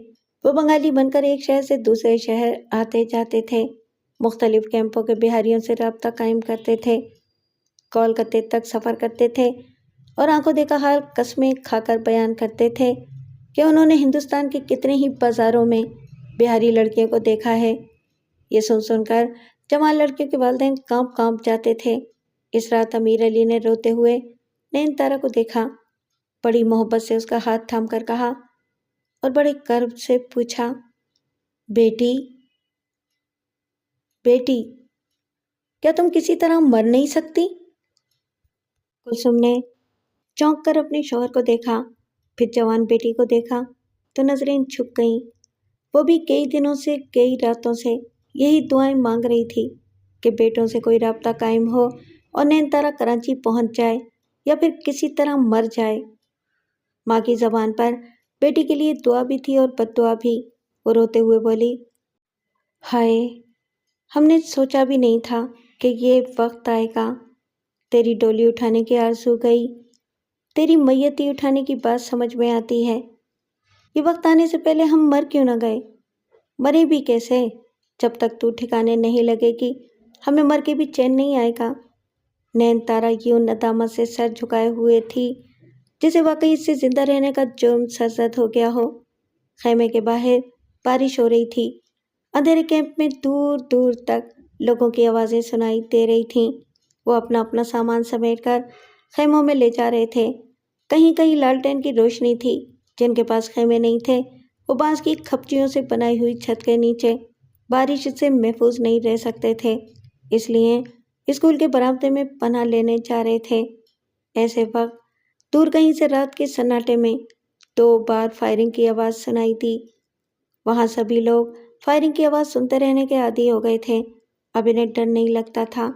وہ بنگالی بن کر ایک شہر سے دوسرے شہر آتے جاتے تھے، مختلف کیمپوں کے بہاریوں سے رابطہ قائم کرتے تھے، کولکتے تک سفر کرتے تھے اور آنکھوں دیکھا حال قسمیں کھا کر بیان کرتے تھے کہ انہوں نے ہندوستان کے کتنے ہی بازاروں میں بہاری لڑکیوں کو دیکھا ہے۔ یہ سن کر جوان لڑکیوں کے والدین کانپ کانپ جاتے تھے۔ اس رات امیر علی نے روتے ہوئے نین تارا کو دیکھا، بڑی محبت سے اس کا ہاتھ تھام کر کہا اور بڑے کرب سے پوچھا، بیٹی بیٹی کیا تم کسی طرح مر نہیں سکتی؟ کلثوم نے چونک کر اپنے شوہر کو دیکھا، پھر جوان بیٹی کو دیکھا تو نظریں جھک گئیں۔ وہ بھی کئی دنوں سے کئی راتوں سے یہی دعائیں مانگ رہی تھی کہ بیٹوں سے کوئی رابطہ قائم ہو اور نین تارا کراچی پہنچ جائے یا پھر کسی طرح مر جائے۔ ماں کی زبان پر بیٹی کے لیے دعا بھی تھی اور بد دعا بھی۔ وہ روتے ہوئے بولی، ہائے، ہم نے سوچا بھی نہیں تھا کہ یہ وقت آئے گا۔ تیری ڈولی اٹھانے کی آرزو گئی، تیری میتی اٹھانے کی بات سمجھ میں آتی ہے۔ یہ وقت آنے سے پہلے ہم مر کیوں نہ گئے؟ مرے بھی کیسے؟ جب تک تو ٹھکانے نہیں لگے گی ہمیں مر کے بھی چین نہیں آئے گا۔ نین تارا یوں ندامت سے سر جھکائے ہوئے تھی جسے واقعی اس سے زندہ رہنے کا جرم سرزد ہو گیا ہو۔ خیمے کے باہر بارش ہو رہی تھی۔ اندھیرے کیمپ میں دور دور تک لوگوں کی آوازیں سنائی دے رہی تھیں۔ وہ اپنا اپنا سامان سمیٹ کر خیموں میں لے جا رہے تھے۔ کہیں کہیں لالٹین کی روشنی تھی۔ جن کے پاس خیمے نہیں تھے وہ بانس کی کھپچیوں سے بنائی ہوئی چھت کے نیچے بارش سے محفوظ نہیں رہ سکتے تھے، اس لیے اسکول کے برآمدے میں پناہ لینے جا رہے تھے۔ ایسے وقت دور کہیں سے رات کے سناٹے میں 2 بار فائرنگ کی آواز سنائی دی۔ وہاں سبھی لوگ فائرنگ کی آواز سنتے رہنے کے عادی ہو گئے تھے۔ اب انہیں ڈر نہیں لگتا تھا۔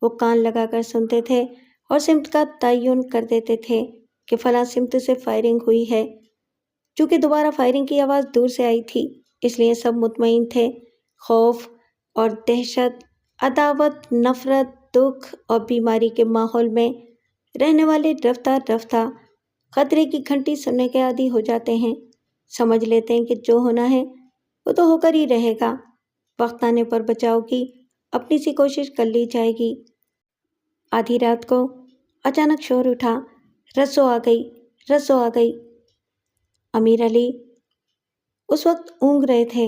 وہ کان لگا کر سنتے تھے اور سمت کا تعین کر دیتے تھے کہ فلاں سمت سے فائرنگ ہوئی ہے۔ چونکہ دوبارہ فائرنگ کی آواز دور سے آئی تھی اس لیے سب مطمئن تھے۔ خوف اور دہشت، عداوت، نفرت، دکھ اور بیماری کے ماحول میں رہنے والے رفتہ رفتہ خطرے کی گھنٹی سننے کے عادی ہو جاتے ہیں، سمجھ لیتے ہیں کہ جو ہونا ہے وہ تو ہو کر ہی رہے گا، وقت آنے پر بچاؤ کی اپنی سی کوشش کر لی جائے گی۔ آدھی رات کو اچانک شور اٹھا، رسو آ گئی، رسو آ گئی۔ امیر علی اس وقت اونگ رہے تھے،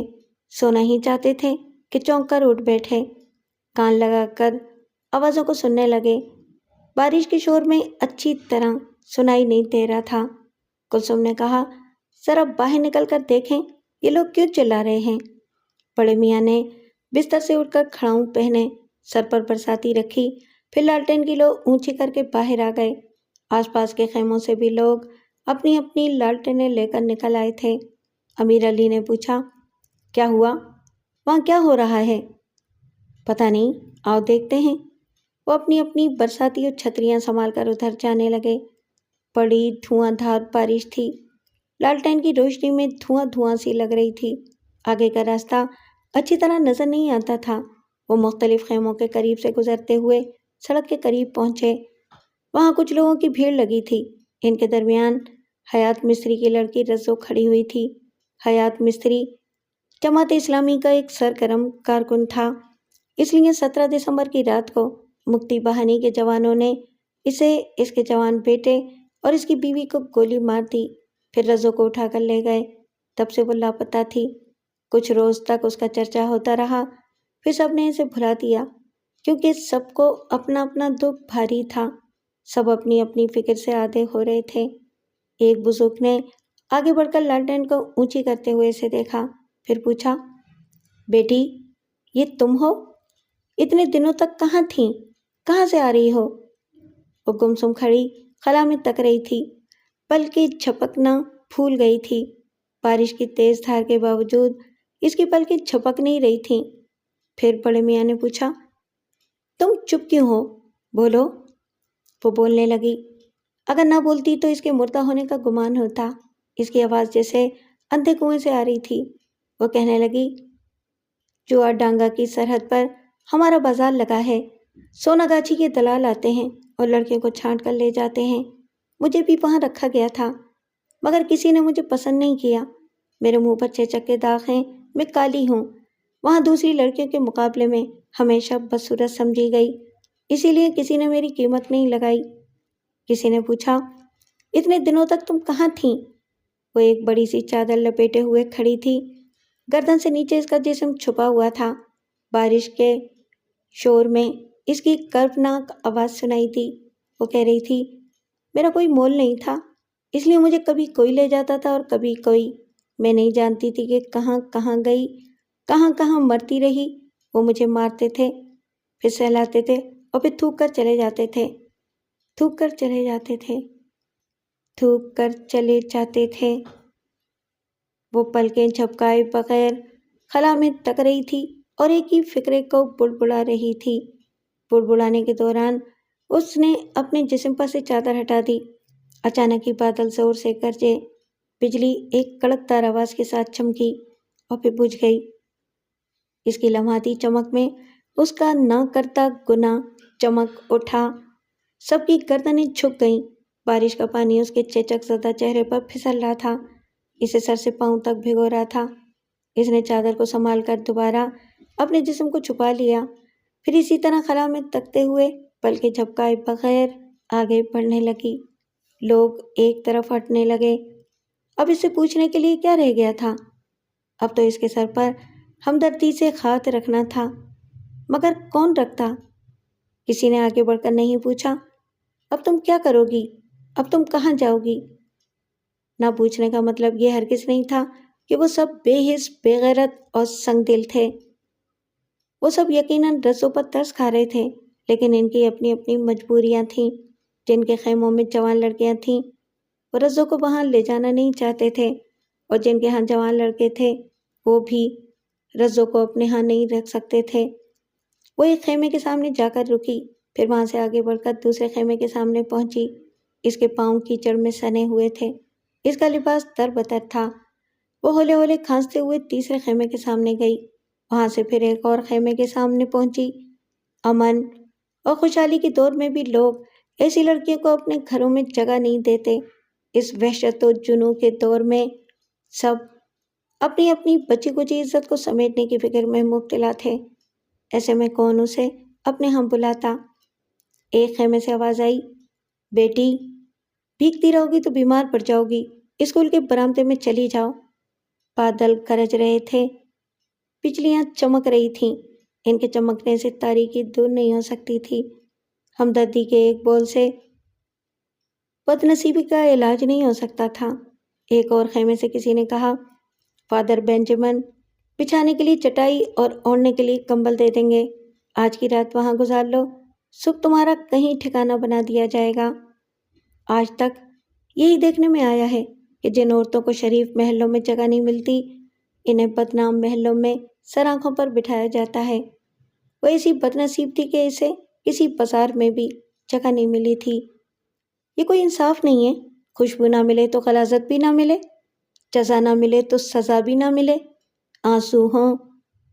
سونا ہی چاہتے تھے کہ چونک کر اٹھ بیٹھے، کان لگا کر آوازوں کو سننے لگے۔ بارش کے شور میں اچھی طرح سنائی نہیں دے رہا تھا۔ کلثوم نے کہا، ذرا باہر نکل کر دیکھیں یہ لوگ کیوں چلا رہے ہیں؟ بڑے میاں نے بستر سے اٹھ کر کھڑاؤں پہنے، سر پر برساتی رکھی، پھر لالٹین کی لو اونچی کر کے باہر آ گئے۔ آس پاس کے خیموں سے بھی لوگ اپنی اپنی لالٹینیں لے کر نکل آئے تھے۔ امیر علی نے پوچھا، کیا ہوا؟ وہاں کیا ہو رہا ہے؟ پتہ نہیں، آؤ دیکھتے ہیں۔ وہ اپنی اپنی برساتی اور چھتریاں سنبھال کر ادھر جانے لگے۔ بڑی دھواں دھار بارش تھی، لالٹین کی روشنی میں دھواں دھواں سی لگ رہی تھی۔ آگے کا راستہ اچھی طرح نظر نہیں آتا تھا۔ وہ مختلف خیموں کے قریب سے گزرتے ہوئے سڑک کے قریب پہنچے۔ وہاں کچھ لوگوں کی بھیڑ لگی تھی۔ ان کے درمیان حیات مستری کی لڑکی رزو کھڑی ہوئی تھی۔ حیات مستری جماعت اسلامی کا ایک سرگرم کارکن تھا، اس لیے 17 دسمبر کی رات کو مکتی بہانی کے جوانوں نے اسے، اس کے جوان بیٹے اور اس کی بیوی کو گولی مار دی۔ پھر رزو کو اٹھا کر لے گئے۔ تب سے وہ لاپتہ تھی۔ کچھ روز تک اس کا چرچا ہوتا رہا، پھر سب نے اسے بھلا دیا، کیونکہ سب کو اپنا اپنا دکھ بھاری تھا۔ سب اپنی اپنی فکر سے آدھے ہو رہے تھے۔ ایک بزرگ نے آگے بڑھ کر لالٹین کو اونچی کرتے ہوئے اسے دیکھا، پھر پوچھا، بیٹی یہ تم ہو؟ اتنے دنوں تک کہاں تھیں؟ کہاں سے آ رہی ہو؟ وہ گمسم کھڑی خلا میں تک رہی تھی، پلکیں جھپکنا بھول گئی تھی۔ بارش کی تیز دھار کے باوجود اس کی پلکیں جھپک نہیں رہی تھیں۔ پھر بڑے میاں نے پوچھا، تم چپ کیوں ہو؟ بولو۔ وہ بولنے لگی۔ اگر نہ بولتی تو اس کے مردہ ہونے کا گمان ہوتا۔ اس کی آواز جیسے اندھے کنویں سے آ رہی تھی۔ وہ کہنے لگی، چوہا ڈانگا کی سرحد پر ہمارا بازار لگا ہے۔ سونا گاچھی کے دلال آتے ہیں اور لڑکیوں کو چھانٹ کر لے جاتے ہیں۔ مجھے بھی وہاں رکھا گیا تھا، مگر کسی نے مجھے پسند نہیں کیا۔ میرے منہ پر 6 چکے داغ ہیں، میں کالی ہوں۔ وہاں دوسری لڑکیوں کے مقابلے میں ہمیشہ بدصورت سمجھی گئی، اسی لیے کسی نے میری قیمت نہیں لگائی۔ کسی نے پوچھا، اتنے دنوں تک تم کہاں تھیں؟ وہ ایک بڑی سی چادر لپیٹے ہوئے کھڑی تھی، گردن سے نیچے اس کا جسم چھپا ہوا تھا۔ بارش کے شور میں اس کی کربناک آواز سنائی دی۔ وہ کہہ رہی تھی، میرا کوئی مول نہیں تھا، اس لیے مجھے کبھی کوئی لے جاتا تھا اور کبھی کوئی۔ میں نہیں جانتی تھی کہ کہاں کہاں گئی، کہاں کہاں مرتی رہی۔ وہ مجھے مارتے تھے، پھر سہلاتے تھے اور پھر تھوک کر چلے جاتے تھے، تھوک کر چلے جاتے تھے، تھوک کر چلے جاتے تھے۔ وہ پلکیں جھپکائے بغیر خلا میں تک رہی تھی اور ایک ہی فکرے کو بڑبڑا رہی تھی۔ بڑبڑانے کے دوران اس نے اپنے جسم پر سے چادر ہٹا دی۔ اچانک ہی بادل زور سے گرجے، بجلی ایک کڑکدار آواز کے ساتھ چمکی اور پھر بجھ گئی۔ اس کی لمحاتی چمک میں اس کا نہ کرتا گناہ چمک اٹھا۔ سب کی گردنیں جھک گئیں۔ بارش کا پانی اس کے چیچک زدہ چہرے پر پھسل رہا تھا، اسے سر سے پاؤں تک بھگو رہا تھا۔ اس نے چادر کو سنبھال کر دوبارہ اپنے جسم کو چھپا لیا، پھر اسی طرح خلا میں تکتے ہوئے پلکیں جھپکائے بغیر آگے بڑھنے لگی۔ لوگ ایک طرف ہٹنے لگے۔ اب اس سے پوچھنے کے لیے کیا رہ گیا تھا؟ اب تو اس کے سر پر ہمدردی سے ہاتھ رکھنا تھا، مگر کون رکھتا؟ کسی نے آگے بڑھ کر نہیں پوچھا، اب تم کیا کرو گی؟ اب تم کہاں جاؤ گی؟ نہ پوچھنے کا مطلب یہ ہرگز نہیں تھا کہ وہ سب بے حس، بے غیرت اور سنگ دل تھے۔ وہ سب یقیناً رزو پر ترس کھا رہے تھے، لیکن ان کی اپنی اپنی مجبوریاں تھیں۔ جن کے خیموں میں جوان لڑکیاں تھیں، وہ رزو کو وہاں لے جانا نہیں چاہتے تھے، اور جن کے ہاں جوان لڑکے تھے، وہ بھی رزو کو اپنے ہاں نہیں رکھ سکتے تھے۔ وہ ایک خیمے کے سامنے جا کر رکی، پھر وہاں سے آگے بڑھ کر دوسرے خیمے کے سامنے پہنچی۔ اس کے پاؤں کیچڑ میں سنے ہوئے تھے، اس کا لباس تربتر تھا۔ وہ ہولے ہولے کھانستے ہوئے تیسرے خیمے کے سامنے گئی، وہاں سے پھر ایک اور خیمے کے سامنے پہنچی۔ امن اور خوشحالی کے دور میں بھی لوگ ایسی لڑکیوں کو اپنے گھروں میں جگہ نہیں دیتے۔ اس وحشت و جنون کے دور میں سب اپنی اپنی بچی کچی عزت کو سمیٹنے کی فکر میں مبتلا تھے۔ ایسے میں کون اسے اپنے ہاں بلاتا؟ ایک خیمے سے آواز آئی، بیٹی بھیگتی رہو گی تو بیمار پڑ جاؤ گی، اسکول کے برآمدے میں چلی جاؤ۔ بادل گرج رہے تھے، بجلیاں چمک رہی تھیں، ان کے چمکنے سے تاریکی دور نہیں ہو سکتی تھی۔ ہمدردی کے ایک بول سے بد نصیبی کا علاج نہیں ہو سکتا تھا۔ ایک اور خیمے سے کسی نے کہا، فادر بینجامن بچھانے کے لیے چٹائی اور اوڑھنے کے لیے کمبل دے دیں گے، آج کی رات وہاں گزار لو، صبح تمہارا کہیں ٹھکانہ بنا دیا جائے گا۔ آج تک یہی دیکھنے میں آیا ہے کہ جن عورتوں کو شریف محلوں میں جگہ نہیں ملتی، انہیں بدنام محلوں میں سر آنکھوں پر بٹھایا جاتا ہے۔ وہ ایسی بد نصیب تھی کہ اسے کسی بازار میں بھی جگہ نہیں ملی تھی۔ یہ کوئی انصاف نہیں ہے، خوشبو نہ ملے تو غلاظت بھی نہ ملے، جزا نہ ملے تو سزا بھی نہ ملے، آنسو ہوں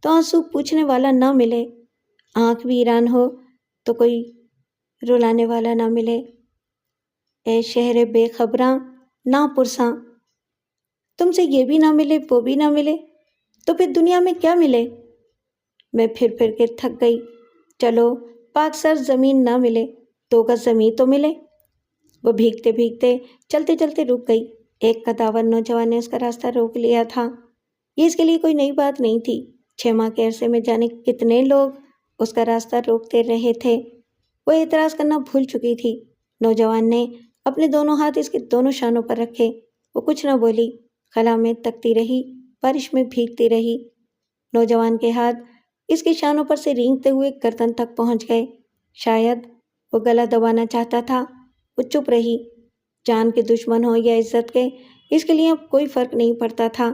تو آنسو پوچھنے والا نہ ملے۔ آنکھ ویران ہو تو کوئی رلانے والا نہ ملے۔ اے شہر بے خبراں نا پرساں، تم سے یہ بھی نہ ملے وہ بھی نہ ملے تو پھر دنیا میں کیا ملے؟ میں پھر کے تھک گئی۔ چلو پاک سر زمین نہ ملے 2 گز زمین تو ملے۔ وہ بھیگتے بھیگتے چلتے چلتے رک گئی۔ ایک قداور نوجوان نے اس کا راستہ روک لیا تھا۔ یہ اس کے لیے کوئی نئی بات نہیں تھی۔ 6 ماہ کے عرصے میں جانے کتنے لوگ اس کا راستہ روکتے رہے تھے۔ وہ اعتراض کرنا بھول چکی تھی۔ نوجوان نے اپنے دونوں ہاتھ اس کے دونوں شانوں پر رکھے۔ وہ کچھ نہ بولی، خلا میں تکتی رہی، بارش میں بھیگتی رہی۔ نوجوان کے ہاتھ اس کے شانوں پر سے رینگتے ہوئے گردن تک پہنچ گئے۔ شاید وہ گلا دبانا چاہتا تھا۔ وہ چپ رہی۔ جان کے دشمن ہو یا عزت کے، اس کے لیے اب کوئی فرق نہیں پڑتا تھا۔